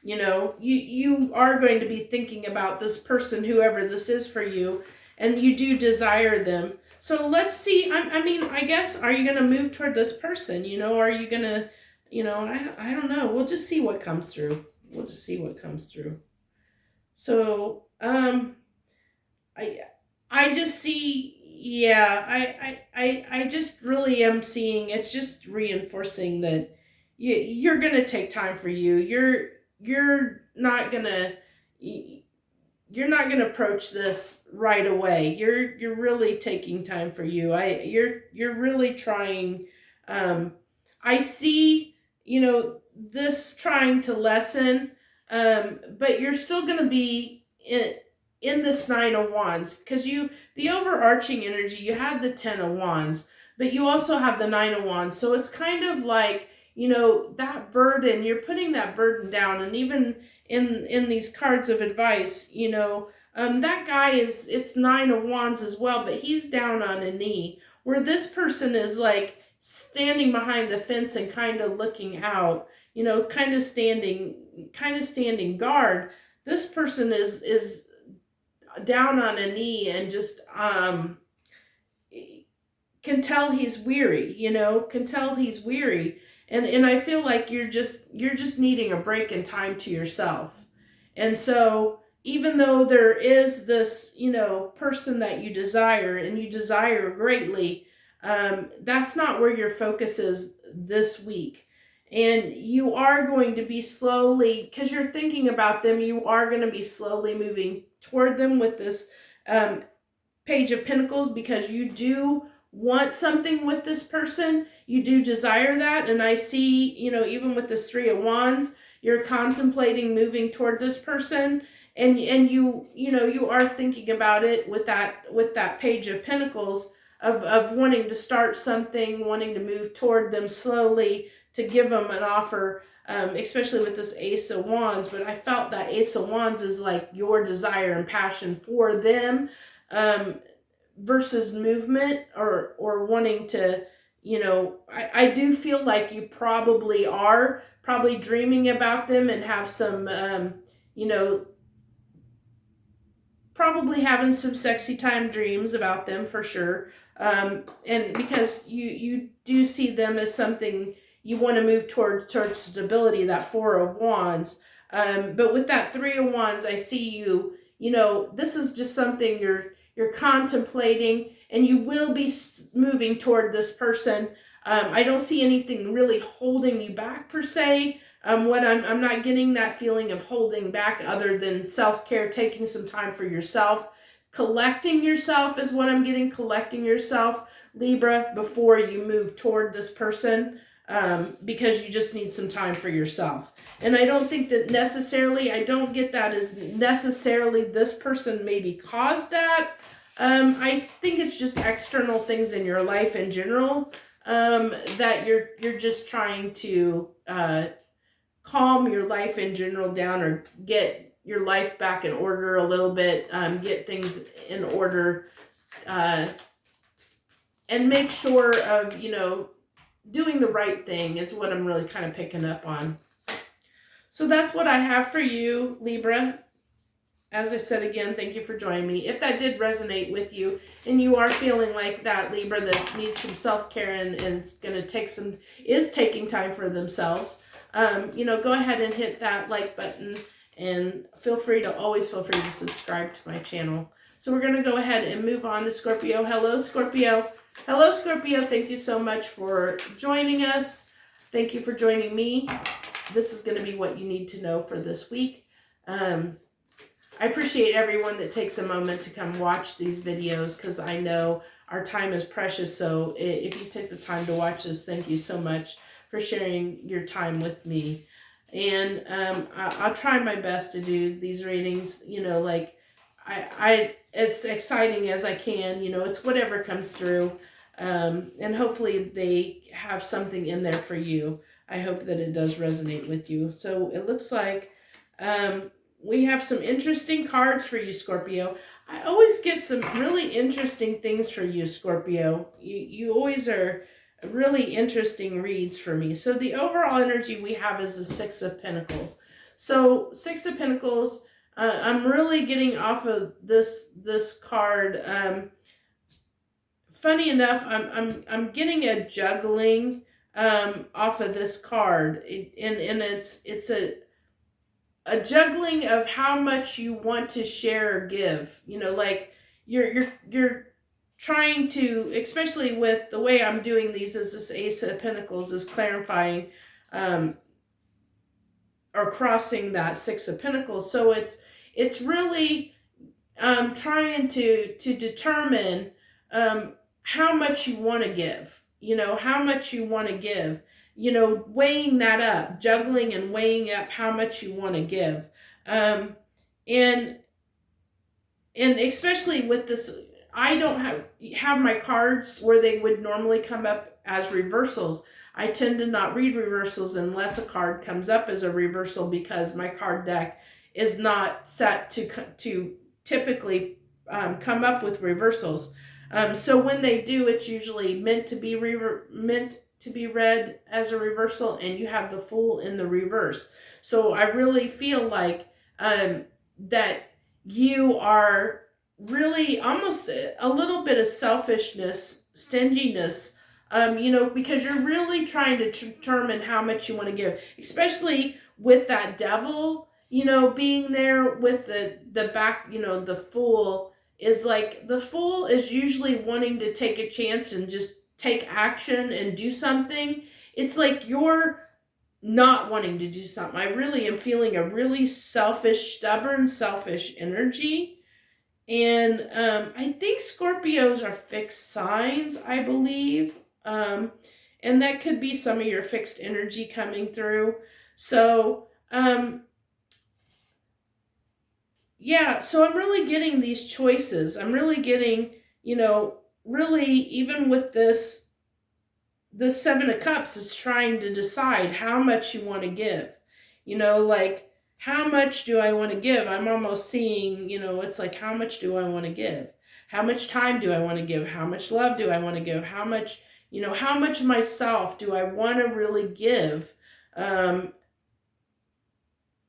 You know, you are going to be thinking about this person, whoever this is for you, and you do desire them. So let's see. I mean, I guess, are you going to move toward this person? You know, are you going to, you know, I don't know. We'll just see what comes through. We'll just see what comes through. So, I just see, yeah, I just really am seeing, it's just reinforcing that you're going to take time for you. You're not going to approach this right away. You're really taking time for you. You're really trying. I see, you know, this trying to lessen, but you're still going to be in this Nine of Wands, because the overarching energy, you have the Ten of Wands, but you also have the Nine of Wands. So it's kind of like, you know, that burden, you're putting that burden down. And even in these cards of advice, you know, that guy it's Nine of Wands as well, but he's down on a knee, where this person is like standing behind the fence and kind of looking out, you know, kind of standing guard. This person is down on a knee and just can tell he's weary, you know, can tell he's weary. And I feel like you're just needing a break in time to yourself. And so even though there is this, you know, person that you desire, and you desire greatly, that's not where your focus is this week. And you are going to be slowly, because you're thinking about them, you are going to be slowly moving toward them with this Page of Pentacles, because you do want something with this person. You do desire that. And I see, you know, even with this Three of Wands, you're contemplating moving toward this person. And you know, you are thinking about it with that Page of Pentacles of wanting to start something, wanting to move toward them slowly, to give them an offer, especially with this Ace of Wands. But I felt that Ace of Wands is like your desire and passion for them, versus movement or wanting to, you know, I do feel like you probably are dreaming about them and have some, you know, probably having some sexy time dreams about them for sure. And because you do see them as something you want to move towards stability, that Four of Wands. But with that Three of Wands, I see you know, this is just something you're contemplating, and you will be moving toward this person. I don't see anything really holding you back per se. I'm not getting that feeling of holding back, other than self-care, taking some time for yourself collecting yourself is what I'm getting. Collecting yourself, Libra, before you move toward this person, because you just need some time for yourself. And I don't think that necessarily, I don't get that as necessarily this person maybe caused that. I think it's just external things in your life in general, that you're just trying to calm your life in general down, or get your life back in order a little bit, get things in order, and make sure of, doing the right thing is what I'm really kind of picking up on. So that's what I have for you, Libra. As I said again, thank you for joining me. If that did resonate with you and you are feeling like that Libra that needs some self-care and is going to is taking time for themselves, go ahead and hit that like button, and always feel free to subscribe to my channel. So we're going to go ahead and move on to Scorpio. Hello, Scorpio. Hello, Scorpio. Thank you so much for joining us. Thank you for joining me. This is going to be what you need to know for this week. I appreciate everyone that takes a moment to come watch these videos, because I know our time is precious. So if you took the time to watch this, thank you so much for sharing your time with me. And I'll try my best to do these readings, I as exciting as I can, it's whatever comes through. And hopefully they have something in there for you. I hope that it does resonate with you. So it looks like we have some interesting cards for you, Scorpio. I always get some really interesting things for you, Scorpio. You always are really interesting reads for me. So the overall energy we have is the Six of Pentacles. So Six of Pentacles, I'm really getting off of this card. Funny enough, I'm getting a juggling off of this card, and it's a juggling of how much you want to share or give. Like you're trying to, especially with the way I'm doing these, is this Ace of Pentacles is clarifying or crossing that Six of Pentacles. So it's really trying to determine how much you want to give, how much you want to give, weighing that up, juggling and weighing up how much you want to give. And especially with this, I don't have my cards where they would normally come up as reversals. I tend to not read reversals unless a card comes up as a reversal, because my card deck is not set to typically come up with reversals. So when they do, it's usually meant to be read as a reversal, and you have the Fool in the reverse. So I really feel like that you are really almost a little bit of selfishness, stinginess, because you're really trying to determine how much you want to give, especially with that Devil, being there with the back, the Fool is like, the Fool is usually wanting to take a chance and just take action and do something. It's like you're not wanting to do something. I really am feeling a really selfish, stubborn, selfish energy. And I think Scorpios are fixed signs, I believe. And that could be some of your fixed energy coming through. So, yeah, so I'm really getting these choices. I'm really getting, really, even with this Seven of Cups is trying to decide how much you want to give. Like, how much do I want to give? I'm almost seeing, it's like, how much do I want to give? How much time do I want to give? How much love do I want to give? How much, how much of myself do I want to really give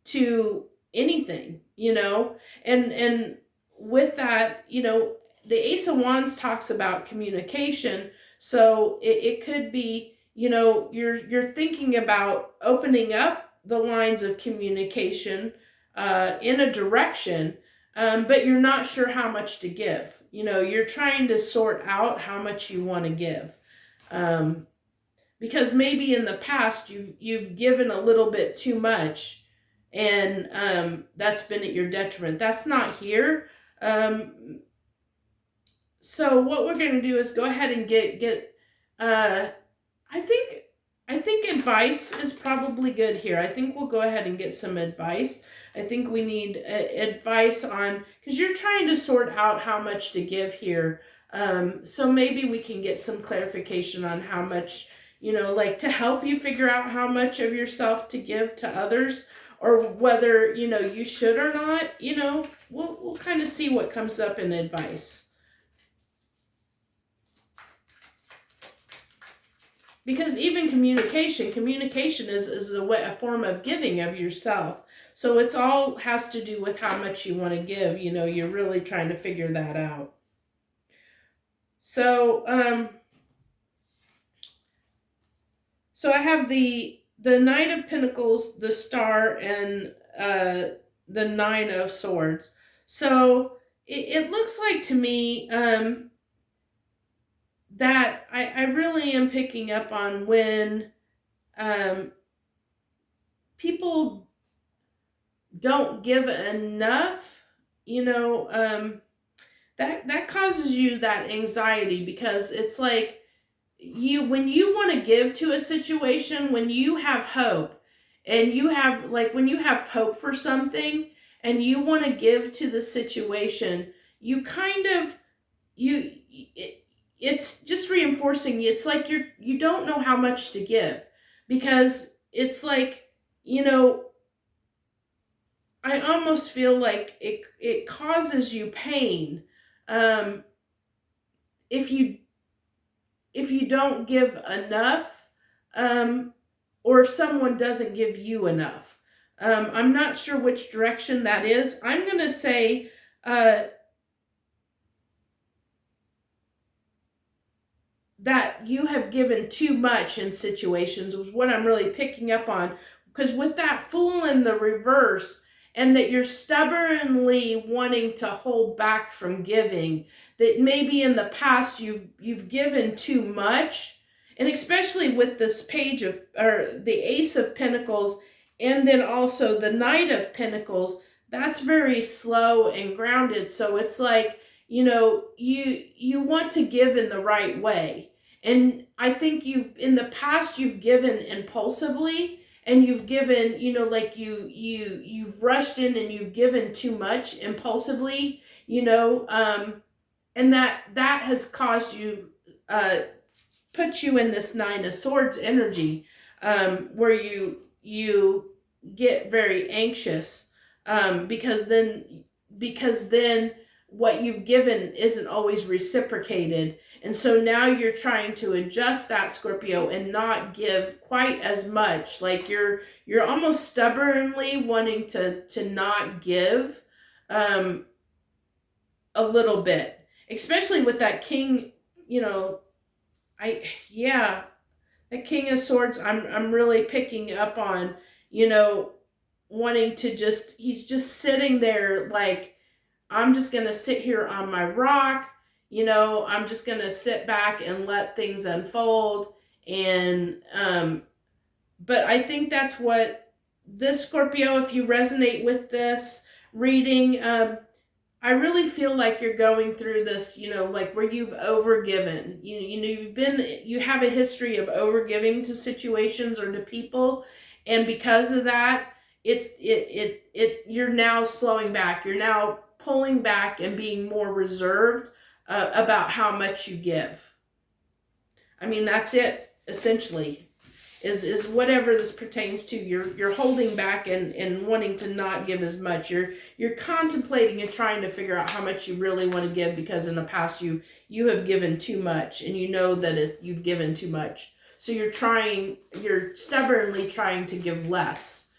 to anything, and with that, the Ace of Wands talks about communication. So it could be, you're thinking about opening up the lines of communication in a direction, but you're not sure how much to give. You're trying to sort out how much you want to give. Because maybe in the past you've given a little bit too much, and that's been at your detriment. That's not here. So what we're going to do is go ahead and get I think advice is probably good here. I think we'll go ahead and get some advice. I think we need advice on, because you're trying to sort out how much to give here. So maybe we can get some clarification on how much, like to help you figure out how much of yourself to give to others, or whether, you should or not. We'll kind of see what comes up in advice. Because even communication is a form of giving of yourself. So it's all has to do with how much you want to give. You're really trying to figure that out. So, so I have the Knight of Pentacles, the Star, and the Nine of Swords. So it looks like to me that I really am picking up on when people don't give enough, that causes you that anxiety, because it's like when you want to give to a situation, when you have hope, and you have, like, when you have hope for something and you want to give to the situation, you kind of, it's just reinforcing you. It's like you don't know how much to give, because it's like, I almost feel like it causes you pain if you don't give enough, or if someone doesn't give you enough. I'm not sure which direction that is. I'm going to say that you have given too much in situations, was what I'm really picking up on. Because with that Fool in the reverse, and that you're stubbornly wanting to hold back from giving, that maybe in the past you've given too much, and especially with this page of, or the Ace of Pentacles, and then also the Knight of Pentacles, that's very slow and grounded. So it's like, you want to give in the right way. And I think in the past you've given impulsively, and you've given, like you've rushed in and you've given too much impulsively, and that has caused you, put you in this Nine of Swords energy, where you get very anxious, because then what you've given isn't always reciprocated. And so now you're trying to adjust that, Scorpio, and not give quite as much. Like you're almost stubbornly wanting to not give a little bit. Especially with that King, that King of Swords, I'm really picking up on, wanting to he's just sitting there like, I'm just going to sit here on my rock, I'm just going to sit back and let things unfold. And, but I think that's what this, Scorpio, if you resonate with this reading, I really feel like you're going through this, like where you've overgiven, you have a history of overgiving to situations or to people. And because of that, you're now slowing back. You're now pulling back and being more reserved about how much you give. I mean, that's it, essentially, is whatever this pertains to. You're holding back and wanting to not give as much. You're contemplating and trying to figure out how much you really want to give, because in the past you have given too much, and you know that you've given too much. So you're stubbornly trying to give less,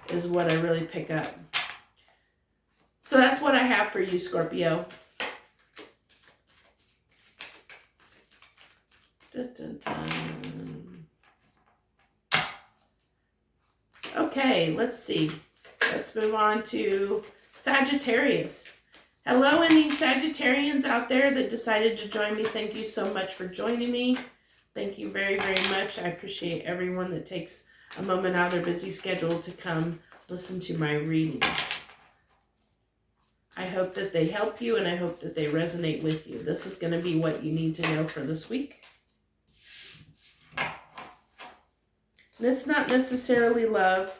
is what I really pick up. So that's what I have for you, Scorpio. Dun, dun, dun. Okay, let's see. Let's move on to Sagittarius. Hello, any Sagittarians out there that decided to join me. Thank you so much for joining me. Thank you very, very much. I appreciate everyone that takes a moment out of their busy schedule to come listen to my readings. I hope that they help you, and I hope that they resonate with you. This is going to be what you need to know for this week. And it's not necessarily love.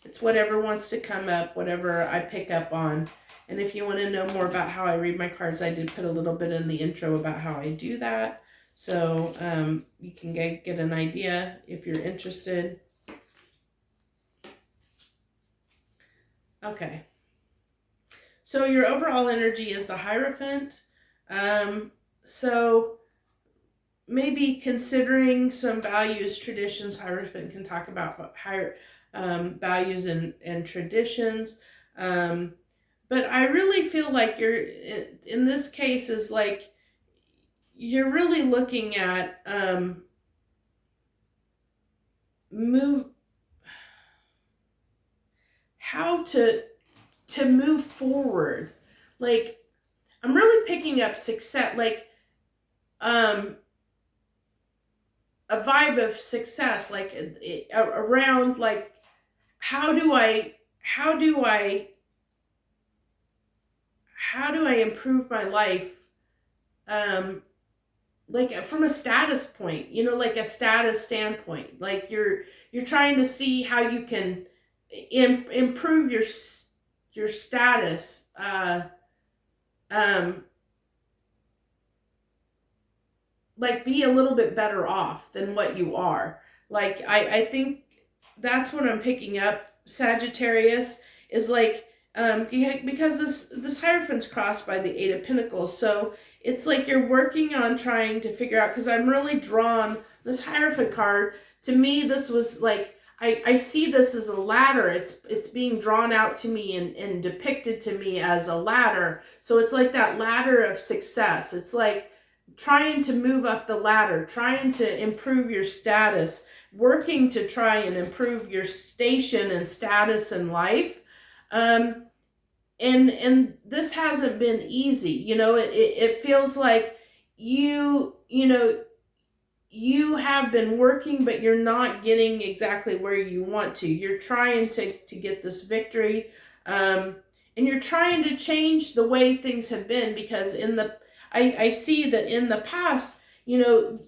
It's whatever wants to come up, whatever I pick up on. And if you want to know more about how I read my cards, I did put a little bit in the intro about how I do that. So you can get an idea if you're interested. Okay. So your overall energy is the Hierophant. So maybe considering some values, traditions. Hierophant can talk about values and traditions. But I really feel like you're, in this case, is like you're really looking at how to move forward. Like, I'm really picking up success, like a vibe of success, like around like how do I improve my life, like from a status point, you know, like a status standpoint. Like you're trying to see how you can improve your status, like be a little bit better off than what you are. Like I think that's what I'm picking up, Sagittarius, is like because this Hierophant's crossed by the Eight of Pentacles. So it's like you're working on trying to figure out, because I'm really drawn, this Hierophant card, to me this was like, I see this as a ladder. It's being drawn out to me and depicted to me as a ladder. So it's like that ladder of success. It's like trying to move up the ladder, trying to improve your status, working to try and improve your station and status in life. And this hasn't been easy. You know, it feels like you have been working, but you're not getting exactly where you want to. You're trying to get this victory. And you're trying to change the way things have been, because I see that in the past, you know,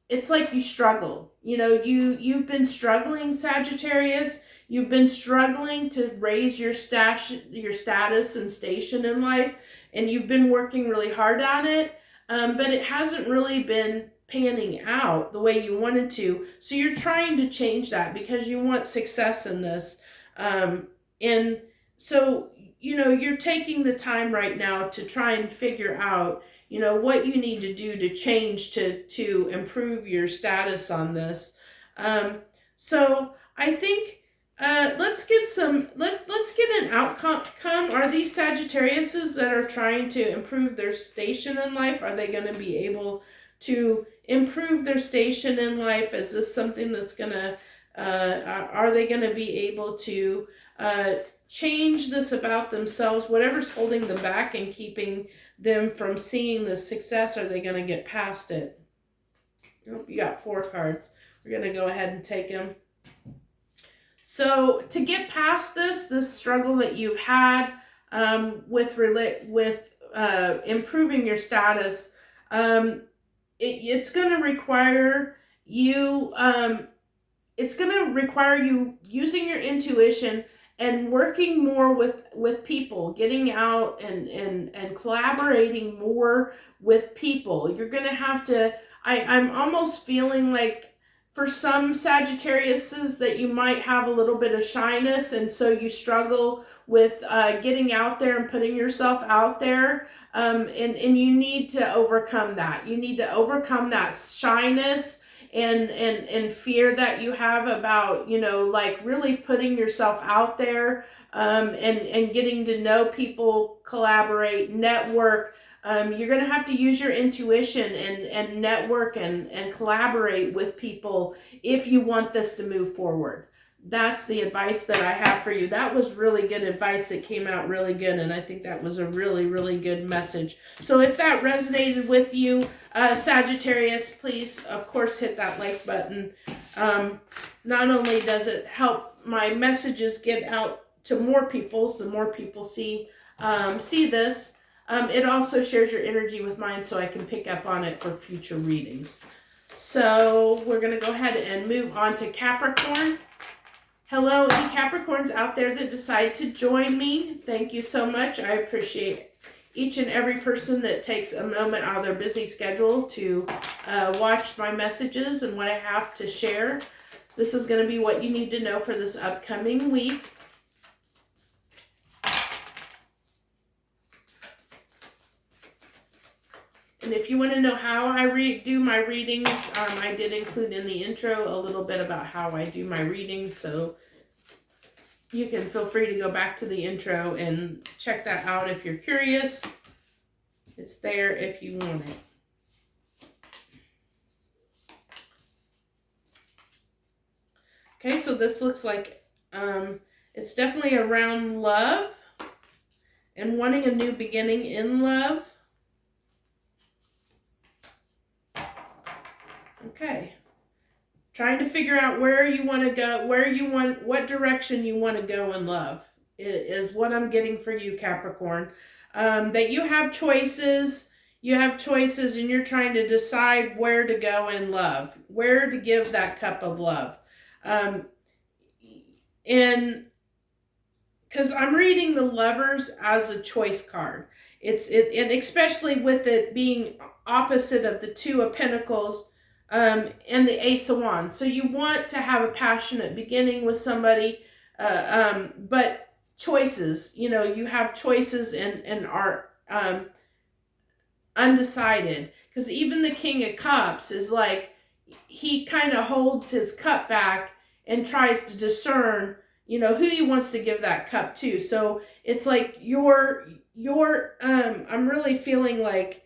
it's like you struggle. You know, you've been struggling, Sagittarius. You've been struggling to raise your status and station in life, and you've been working really hard on it, but it hasn't really been panning out the way you wanted to. So you're trying to change that because you want success in this. And so, you know, you're taking the time right now to try and figure out, you know, what you need to do to change to improve your status on this. So I think let's get an outcome. Are these Sagittariuses that are trying to improve their station in life, are they going to be able to improve their station in life? Is this something that's going to, are they going to be able to change this about themselves? Whatever's holding them back and keeping them from seeing the success, are they going to get past it? Oh, you got 4 cards. We're going to go ahead and take them. So to get past this struggle that you've had with improving your status, it's going to require you. It's going to require you using your intuition and working more with people, getting out and collaborating more with people. You're going to have to. I'm almost feeling like, for some Sagittariuses, that you might have a little bit of shyness, and so you struggle with getting out there and putting yourself out there, and you need to overcome that. You need to overcome that shyness and fear that you have about, you know, like really putting yourself out there, and getting to know people, collaborate, network. You're going to have to use your intuition and network and collaborate with people if you want this to move forward. That's the advice that I have for you. That was really good advice. That came out really good, and I think that was a really, really good message. So if that resonated with you, Sagittarius, please, of course, hit that like button. Not only does it help my messages get out to more people, so more people see this. It also shares your energy with mine, so I can pick up on it for future readings. So we're going to go ahead and move on to Capricorn. Hello, any Capricorns out there that decide to join me. Thank you so much. I appreciate each and every person that takes a moment out of their busy schedule to watch my messages and what I have to share. This is going to be what you need to know for this upcoming week. And if you want to know how I do my readings, I did include in the intro a little bit about how I do my readings. So you can feel free to go back to the intro and check that out if you're curious. It's there if you want it. Okay, so this looks like it's definitely around love and wanting a new beginning in love. Okay. Trying to figure out where you want to go, what direction you want to go in love is what I'm getting for you, Capricorn. That you have choices, and you're trying to decide where to go in love, where to give that cup of love. And because I'm reading the Lovers as a choice card. And especially with it being opposite of the Two of Pentacles, and the Ace of Wands. So you want to have a passionate beginning with somebody, but choices, you have choices and are undecided. Because even the King of Cups is like, he kind of holds his cup back and tries to discern, who he wants to give that cup to. So it's like I'm really feeling like,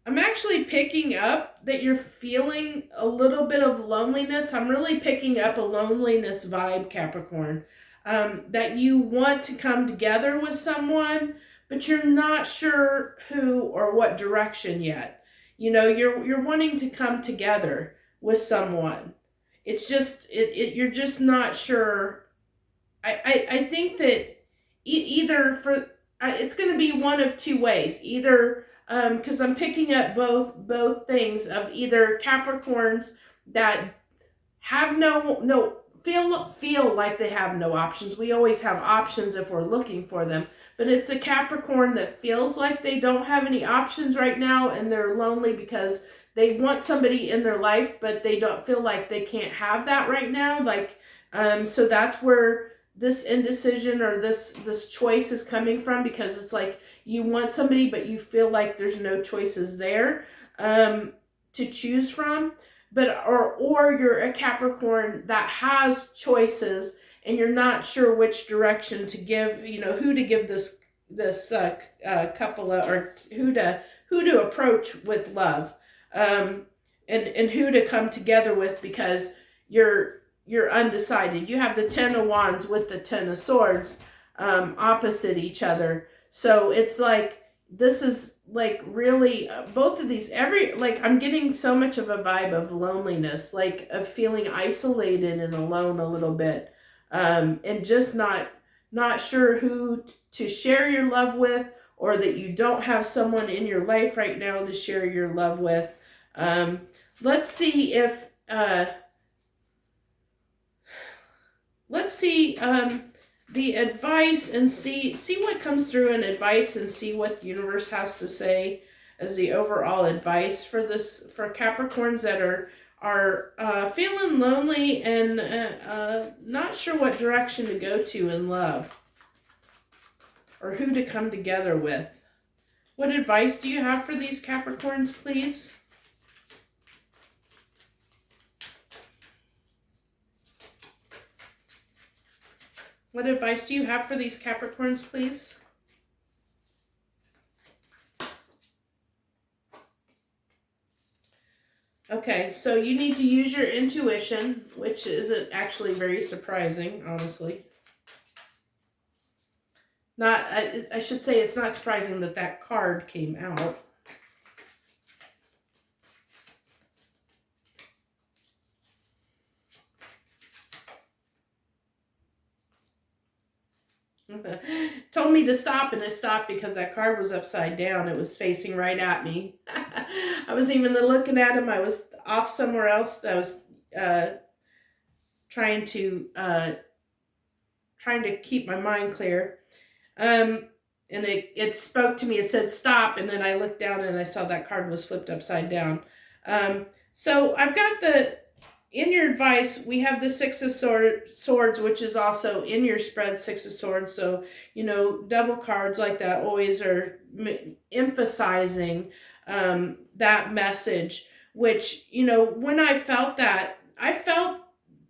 I'm actually picking up that you're feeling a little bit of loneliness. I'm really picking up a loneliness vibe, Capricorn. That you want to come together with someone, but you're not sure who or what direction yet. You're wanting to come together with someone. It's just, you're just not sure. I think that it's going to be one of two ways. Either because I'm picking up both things of either Capricorns that have feel like they have no options. We always have options if we're looking for them, but it's a Capricorn that feels like they don't have any options right now, and they're lonely because they want somebody in their life, but they don't feel like they can't have that right now. So that's where this indecision or this choice is coming from, because it's like you want somebody, but you feel like there's no choices there to choose from. But or you're a Capricorn that has choices and you're not sure which direction to give, who to give this couple of, or who to approach with love, and who to come together with, because you're undecided. You have the Ten of Wands with the Ten of Swords opposite each other. So it's like, this is like really both of these, I'm getting so much of a vibe of loneliness, like of feeling isolated and alone a little bit, and just not sure who to share your love with, or that you don't have someone in your life right now to share your love with. Let's see if the advice, and see what comes through in advice, and see what the universe has to say as the overall advice for Capricorns that are feeling lonely and not sure what direction to go to in love, or who to come together with. What advice do you have for these Capricorns, please? What advice do you have for these Capricorns, please? Okay, so you need to use your intuition, which isn't actually very surprising, honestly. I should say it's not surprising that card came out. Told me to stop, and it stopped because that card was upside down. It was facing right at me. I wasn't even looking at him. I was off somewhere else. I was trying to keep my mind clear. And it spoke to me. It said stop, and then I looked down and I saw that card was flipped upside down. So I've got in your advice, we have the Six of Swords, which is also in your spread, Six of Swords. So, double cards like that always are emphasizing that message, which, when I felt that, I felt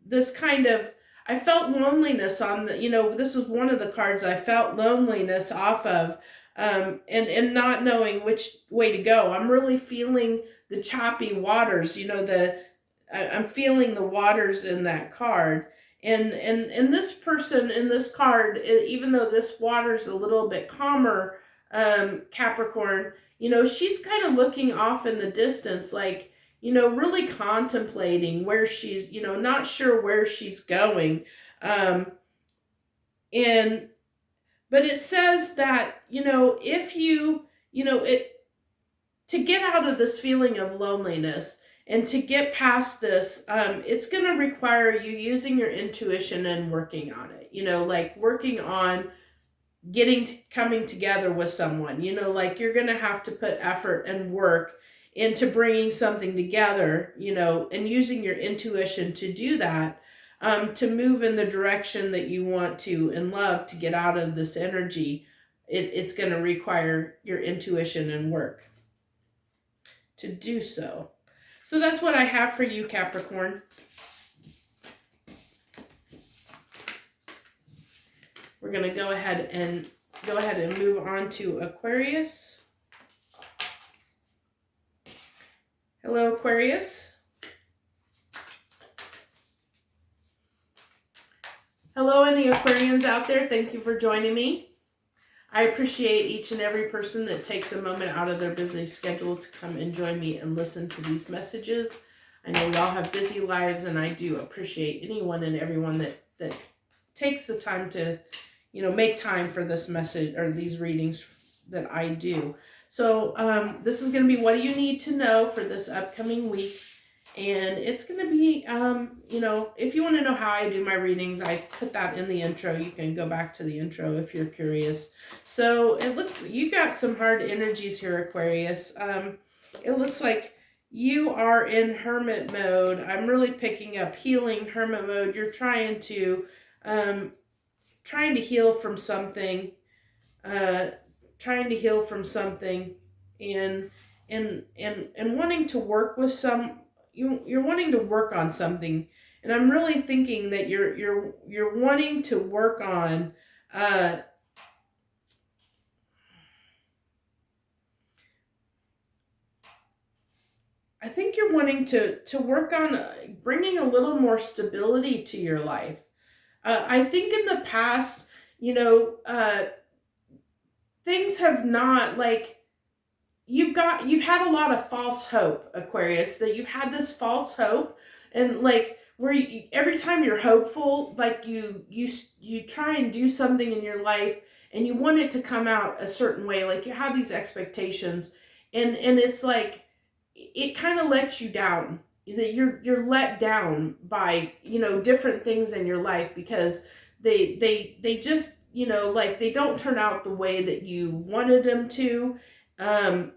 this kind of, I felt loneliness on the, this was one of the cards I felt loneliness off of, and not knowing which way to go. I'm really feeling the choppy waters, I'm feeling the waters in that card. And this person in this card, even though this water's a little bit calmer, Capricorn, she's kind of looking off in the distance, like, really contemplating where she's, not sure where she's going. But it says that, if to get out of this feeling of loneliness and to get past this, it's going to require you using your intuition and working on it, like working on coming together with someone, like you're going to have to put effort and work into bringing something together, and using your intuition to do that, to move in the direction that you want to and love to get out of this energy. It's going to require your intuition and work to do so. So that's what I have for you, Capricorn. We're going to go ahead and move on to Aquarius. Hello, Aquarius. Hello, any Aquarians out there. Thank you for joining me. I appreciate each and every person that takes a moment out of their busy schedule to come and join me and listen to these messages. I know we all have busy lives, and I do appreciate anyone and everyone that takes the time to, make time for this message or these readings that I do. So this is going to be what do you need to know for this upcoming week. And it's going to be, if you want to know how I do my readings, I put that in the intro. You can go back to the intro if you're curious. So it looks, you got some hard energies here, Aquarius. It looks like you are in hermit mode. I'm really picking up healing hermit mode. You're trying to heal from something, and wanting to work with you're wanting to work on something, and I'm really thinking that you're wanting to work on I think you're wanting to work on bringing a little more stability to your life. I think in the past, things have not, like, you've had a lot of false hope, Aquarius, that you've had this false hope, and like where every time you're hopeful, like you try and do something in your life and you want it to come out a certain way, like you have these expectations, and it's like it kind of lets you down. That you're let down by different things in your life because they just like they don't turn out the way that you wanted them to. And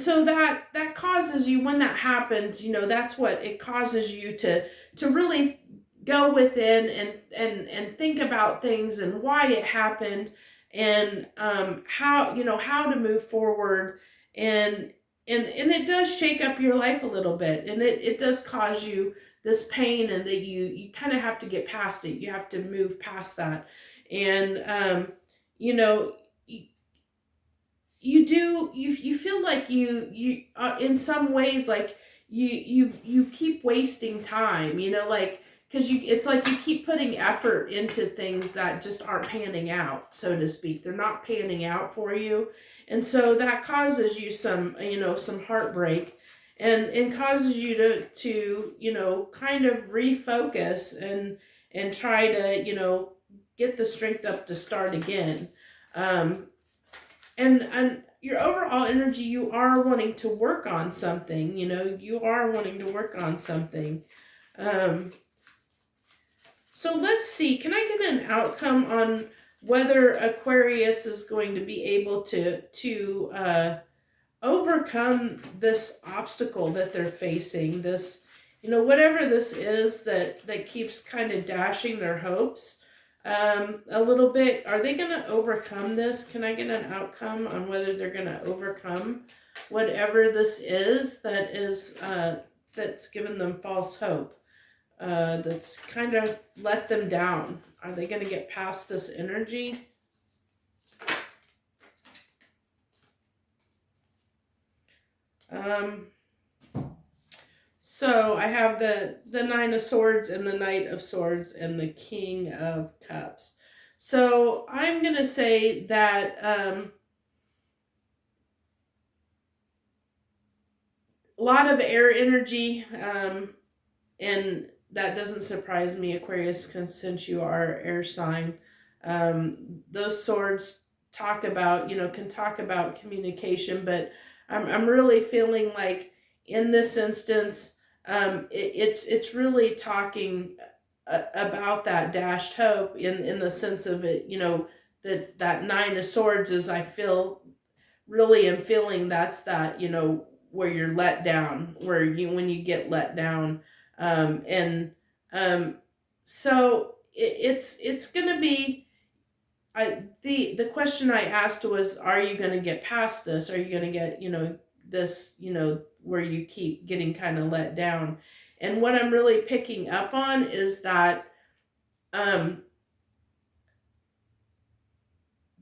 so that causes you, when that happens, that's what it causes you to really go within and think about things and why it happened, and how to move forward, and it does shake up your life a little bit, and it does cause you this pain, and that you kind of have to get past it. You have to move past that, and you feel like you in some ways, like you keep wasting time, like, because it's like you keep putting effort into things that just aren't panning out, so to speak. They're not panning out for you, and so that causes you some heartbreak, and causes you to kind of refocus and try to get the strength up to start again. And your overall energy, you are wanting to work on something, you know, you are wanting to work on something. So let's see, can I get an outcome on whether Aquarius is going to be able to overcome this obstacle that they're facing, this, you know, whatever this is that keeps kind of dashing their hopes a little bit. Are they going to overcome this? Can I get an outcome on whether they're going to overcome whatever this is that's given them false hope? That's kind of let them down. Are they going to get past this energy? So I have the Nine of Swords and the Knight of Swords and the King of Cups. So I'm going to say that a lot of air energy, and that doesn't surprise me, Aquarius, since you are air sign. Those swords talk about, you know, can talk about communication, but I'm really feeling like in this instance, it's really talking about that dashed hope in the sense of it, you know, that Nine of Swords is, I feel, really am feeling that's that, you know, where you're let down, where when you get let down. So it's going to be, the question I asked was, are you going to get past this? Are you going to get, you know, this, you know, where you keep getting kind of let down? And what I'm really picking up on is that, that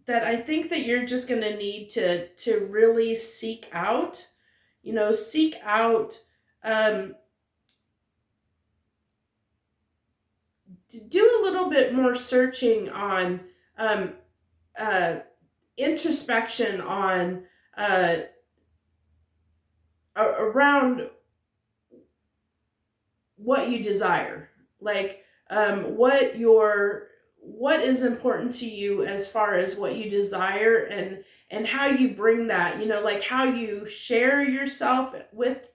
I think that you're just going to need to really seek out, you know, do a little bit more searching on, introspection on, around what you desire, like, what is important to you as far as what you desire, and how you bring that, you know, like how you share yourself with,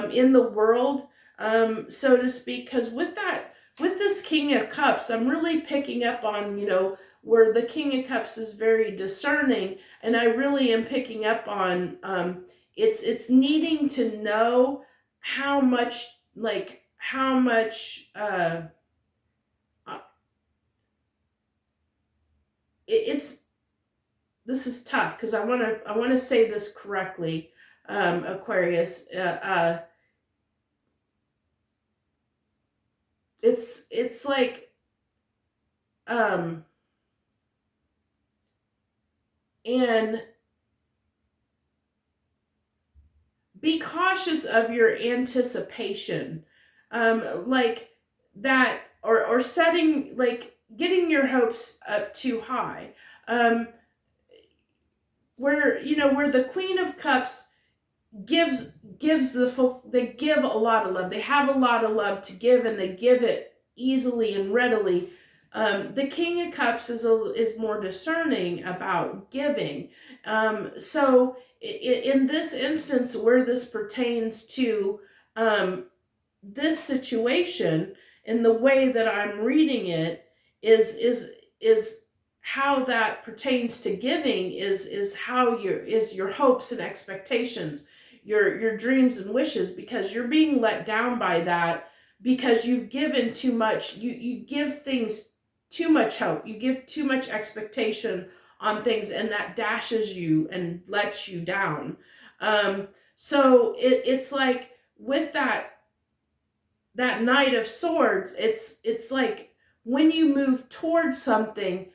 in the world, so to speak. Because with this King of Cups, I'm really picking up on, you know, where the King of Cups is very discerning, and I really am picking up on, it's needing to know how much, this is tough because I want to say this correctly, Aquarius. It's like, and be cautious of your anticipation, like that, or setting, like getting your hopes up too high, where, you know, where the Queen of Cups gives they give a lot of love, they have a lot of love to give, and they give it easily and readily. The King of Cups is more discerning about giving. So in this instance, where this pertains to this situation, in the way that I'm reading it, is how that pertains to giving is how your hopes and expectations, your dreams and wishes, because you're being let down by that, because you've given too much. You give things too much hope, you give too much expectation on things, and that dashes you and lets you down. So it's like with that Knight of Swords, it's like when you move towards something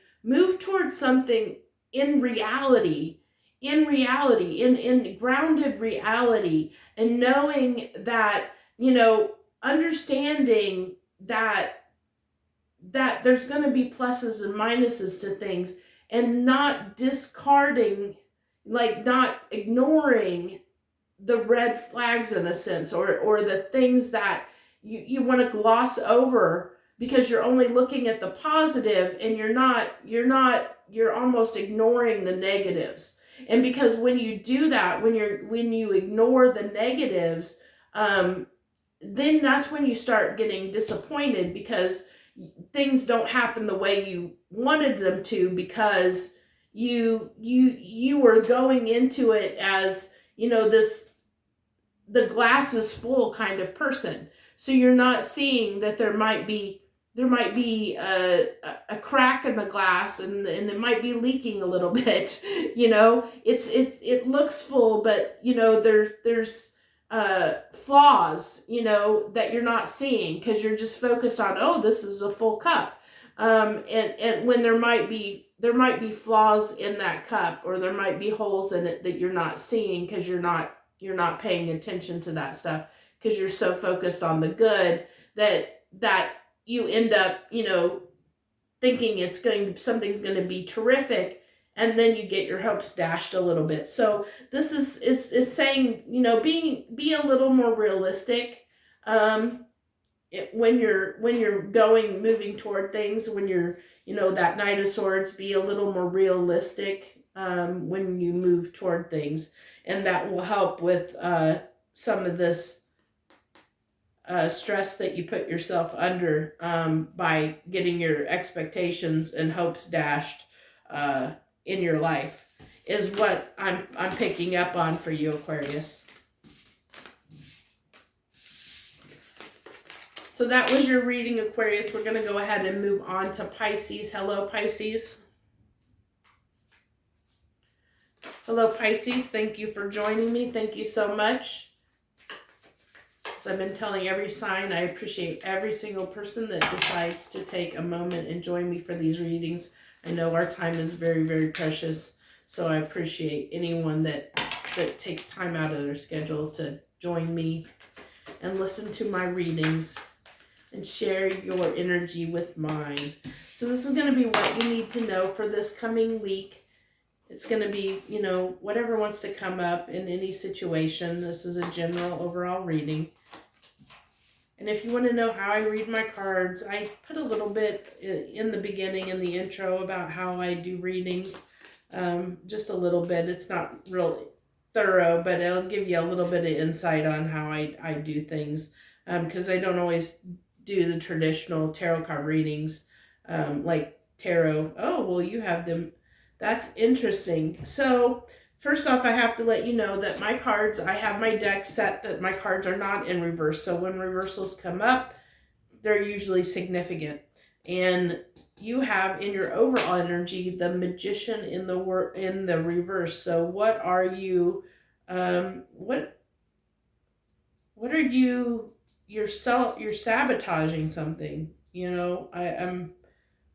in reality, in grounded reality, and knowing that, you know, understanding that there's going to be pluses and minuses to things, and not discarding, like not ignoring the red flags in a sense, or the things that you want to gloss over, because you're only looking at the positive, and you're almost ignoring the negatives. And because when you do that, when you ignore the negatives, then that's when you start getting disappointed, because things don't happen the way you wanted them to, because you were going into it as, the glass is full kind of person. So you're not seeing that there might be a crack in the glass, and it might be leaking a little bit. It looks full, but there's flaws, that you're not seeing, because you're just focused on, oh, this is a full cup. And when there might be flaws in that cup, or there might be holes in it that you're not seeing, because you're not paying attention to that stuff, because you're so focused on the good that you end up, thinking something's going to be terrific, and then you get your hopes dashed a little bit. So this is saying, be a little more realistic when you're moving toward things. When you're, that Knight of Swords, be a little more realistic when you move toward things, and that will help with some of this stress that you put yourself under by getting your expectations and hopes dashed in your life, is what I'm picking up on for you, Aquarius. So that was your reading, Aquarius. We're going to go ahead and move on to Pisces. Hello, Pisces. Hello, Pisces. Thank you for joining me. Thank you so much. As I've been telling every sign, I appreciate every single person that decides to take a moment and join me for these readings. I know our time is very, very precious, so I appreciate anyone that takes time out of their schedule to join me and listen to my readings and share your energy with mine. So this is going to be what you need to know for this coming week. It's going to be, whatever wants to come up in any situation. This is a general overall reading. And if you want to know how I read my cards, I put a little bit in the beginning, in the intro, about how I do readings. Just a little bit. It's not really thorough, but it'll give you a little bit of insight on how I do things. Because I don't always do the traditional tarot card readings, like tarot. Oh, well, you have them. That's interesting. So first off, I have to let you know that my cards, I have my deck set that my cards are not in reverse. So when reversals come up, they're usually significant. And you have in your overall energy the Magician in the reverse. So what are you? What are you? You're sabotaging something. I'm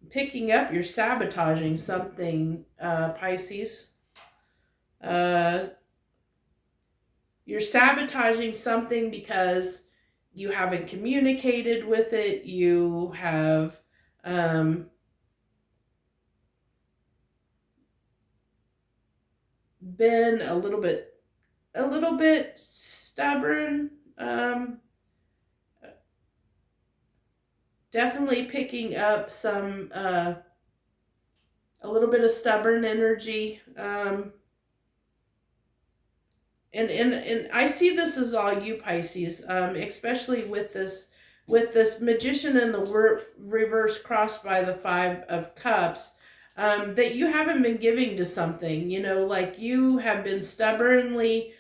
picking up, you're sabotaging something, Pisces. You're sabotaging something because you haven't communicated with it. You have been a little bit stubborn. Definitely picking up some a little bit of stubborn energy. And I see this as all you, Pisces, especially with this Magician in the reverse crossed by the Five of Cups, that you haven't been giving to something, like you have been stubbornly,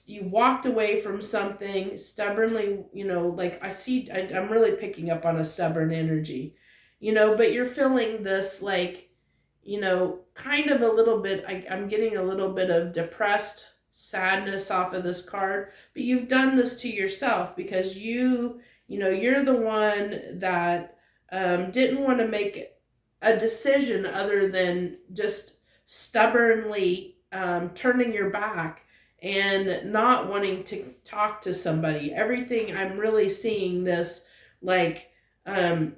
you walked away from something stubbornly, like I'm really picking up on a stubborn energy, but you're feeling this, like, kind of a little bit, I'm getting a little bit of depressed sadness off of this card, but you've done this to yourself because you're the one that didn't want to make a decision other than just stubbornly turning your back and not wanting to talk to somebody. Everything, I'm really seeing this, like, every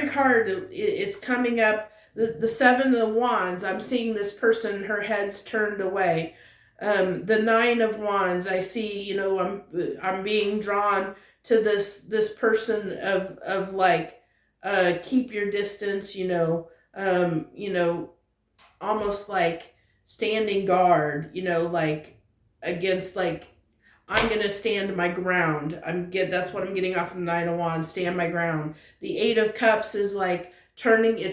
card, it's coming up. The Seven of Wands, I'm seeing this person, her head's turned away. The Nine of Wands, I see, you know, I'm being drawn to this person of like, keep your distance, you know, almost like standing guard, you know, like against, like, I'm going to stand my ground. That's what I'm getting off of the Nine of Wands, stand my ground. The Eight of Cups is like turning,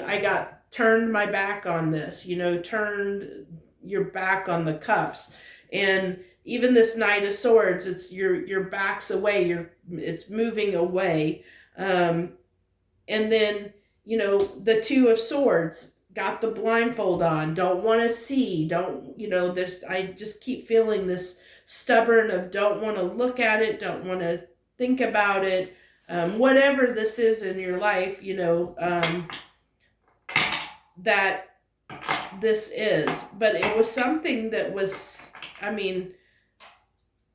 I got turned my back on this, you know, turned your back on the cups. And even this Knight of Swords, it's your back's away, it's moving away. And then, you know, the Two of Swords, got the blindfold on, don't want to see, don't, you know, I just keep feeling this stubborn of don't want to look at it, don't want to think about it, whatever this is in your life, you know, that this is. But it was something that was, I mean,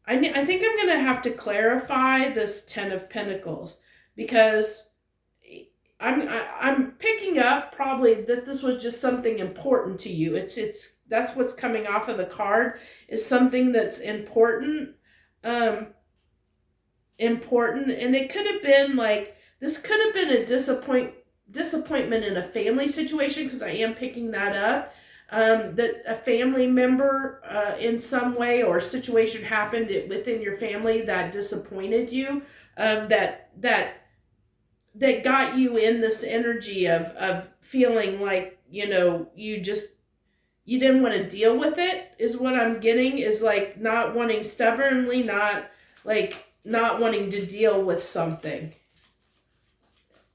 I think I'm going to have to clarify this Ten of Pentacles, because I'm picking up probably that this was just something important to you. That's what's coming off of the card, is something that's important. Important, and it could have been like, this could have been a disappointment in a family situation, because I am picking that up. That a family member in some way or situation happened within your family that disappointed you, that got you in this energy of feeling like, you know, you didn't want to deal with it, is what I'm getting, is like not wanting, stubbornly not wanting to deal with something.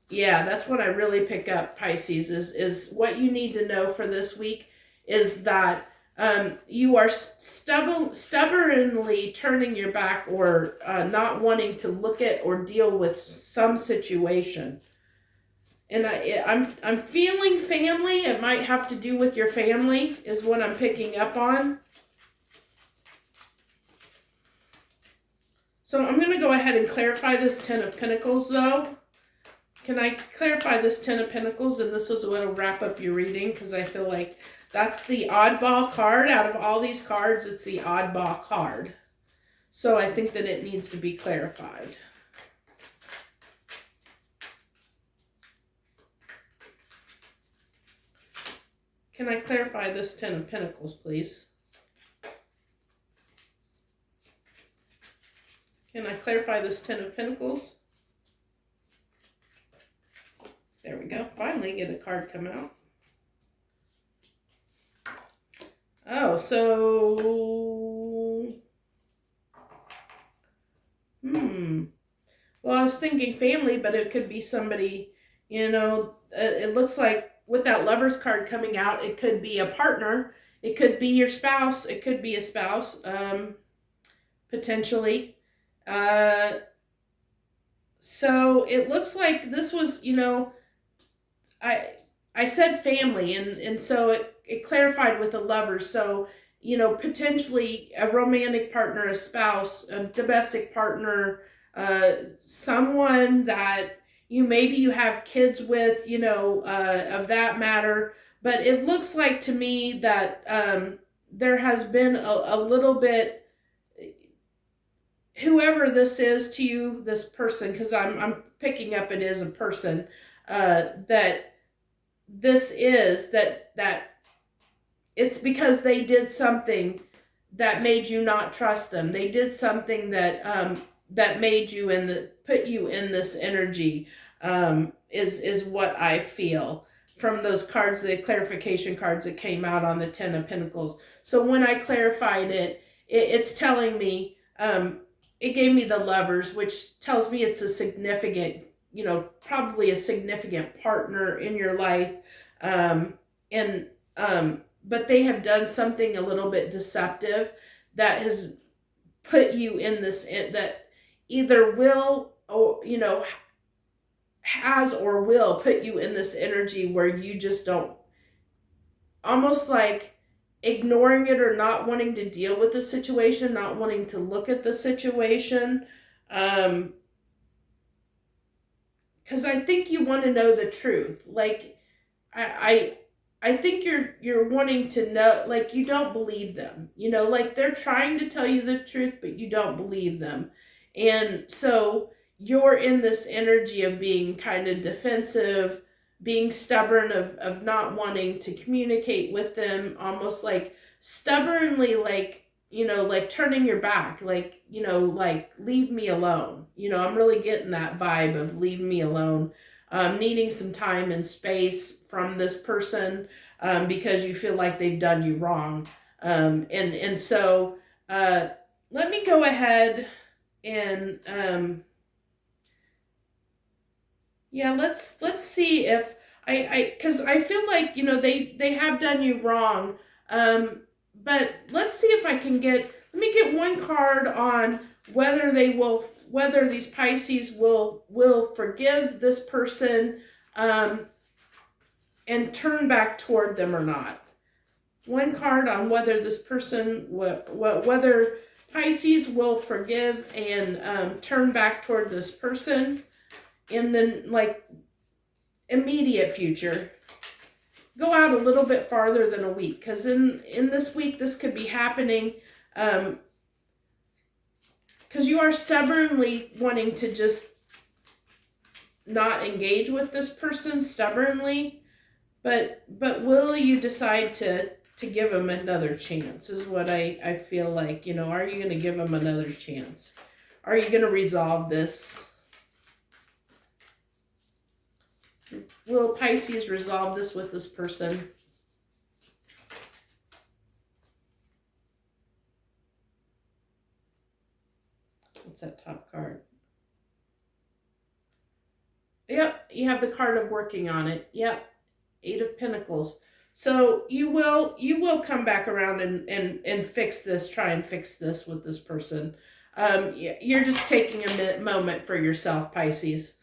Yeah, that's what I really pick up, Pisces, is what you need to know for this week is that you are stubbornly turning your back, or not wanting to look at or deal with some situation. And I'm feeling family. It might have to do with your family, is what I'm picking up on. So I'm going to go ahead and clarify this Ten of Pentacles, though. Can I clarify this Ten of Pentacles? And this is what will wrap up your reading, because I feel like that's the oddball card. Out of all these cards, it's the oddball card. So I think that it needs to be clarified. Can I clarify this Ten of Pentacles, please? Can I clarify this Ten of Pentacles? There we go. Finally get a card come out. Oh, so... Well, I was thinking family, but it could be somebody, you know, it looks like with that Lover's card coming out, it could be a partner. It could be your spouse. It could be a spouse, potentially. So it looks like this was, you know, I said family, and so it clarified with the Lovers. So, you know, potentially a romantic partner, a spouse, a domestic partner, someone that maybe you have kids with, you know, of that matter. But it looks like to me that there has been a little bit, whoever this is to you, this person, because I'm picking up it is a person, that this is, that it's because they did something that made you not trust them. They did something that that made you put you in this energy, is what I feel from those cards, the clarification cards that came out on the Ten of Pentacles. So when I clarified it, it's telling me, it gave me the Lovers, which tells me it's a significant, you know, probably a significant partner in your life. But they have done something a little bit deceptive that has put you in this, that either will, or, you know, has or will put you in this energy where you just don't, almost like ignoring it or not wanting to deal with the situation, not wanting to look at the situation. Because I think you want to know the truth. Like, I I think you're wanting to know, like, you don't believe them. You know, like they're trying to tell you the truth, but you don't believe them. And so you're in this energy of being kind of defensive, being stubborn, of not wanting to communicate with them, almost like stubbornly, like, you know, like turning your back, like, you know, like, leave me alone. You know, I'm really getting that vibe of leave me alone. Needing some time and space from this person, because you feel like they've done you wrong. And so let me go ahead and yeah, let's see if because I feel like, you know, they have done you wrong. But let's see if I can let me get one card on whether whether these Pisces will forgive this person, and turn back toward them or not. One card on whether this person, whether Pisces will forgive and turn back toward this person in the, like, immediate future. Go out a little bit farther than a week, because in this week this could be happening, because you are stubbornly wanting to just not engage with this person stubbornly, but will you decide to give them another chance is what I feel like. You know, are you going to give them another chance? Are you going to resolve this? Will Pisces resolve this with this person? What's that top card? Yep, you have the card of working on it. Yep, 8 of Pentacles. So you will come back around and fix this, try and fix this with this person. You're just taking a moment for yourself, Pisces.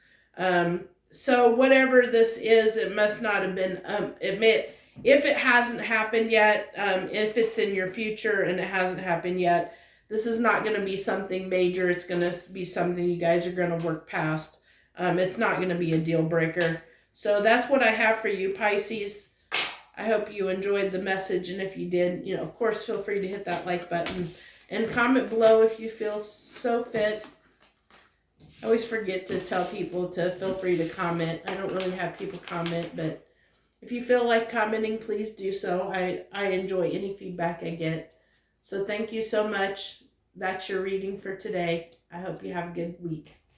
So whatever this is, it must not have been, if it hasn't happened yet, if it's in your future and it hasn't happened yet, this is not going to be something major. It's going to be something you guys are going to work past. It's not going to be a deal breaker. So that's what I have for you, Pisces. I hope you enjoyed the message, and if you did, you know, of course, feel free to hit that like button and comment below if you feel so fit. I always forget to tell people to feel free to comment. I don't really have people comment, but if you feel like commenting, please do so. I enjoy any feedback I get. So thank you so much. That's your reading for today. I hope you have a good week.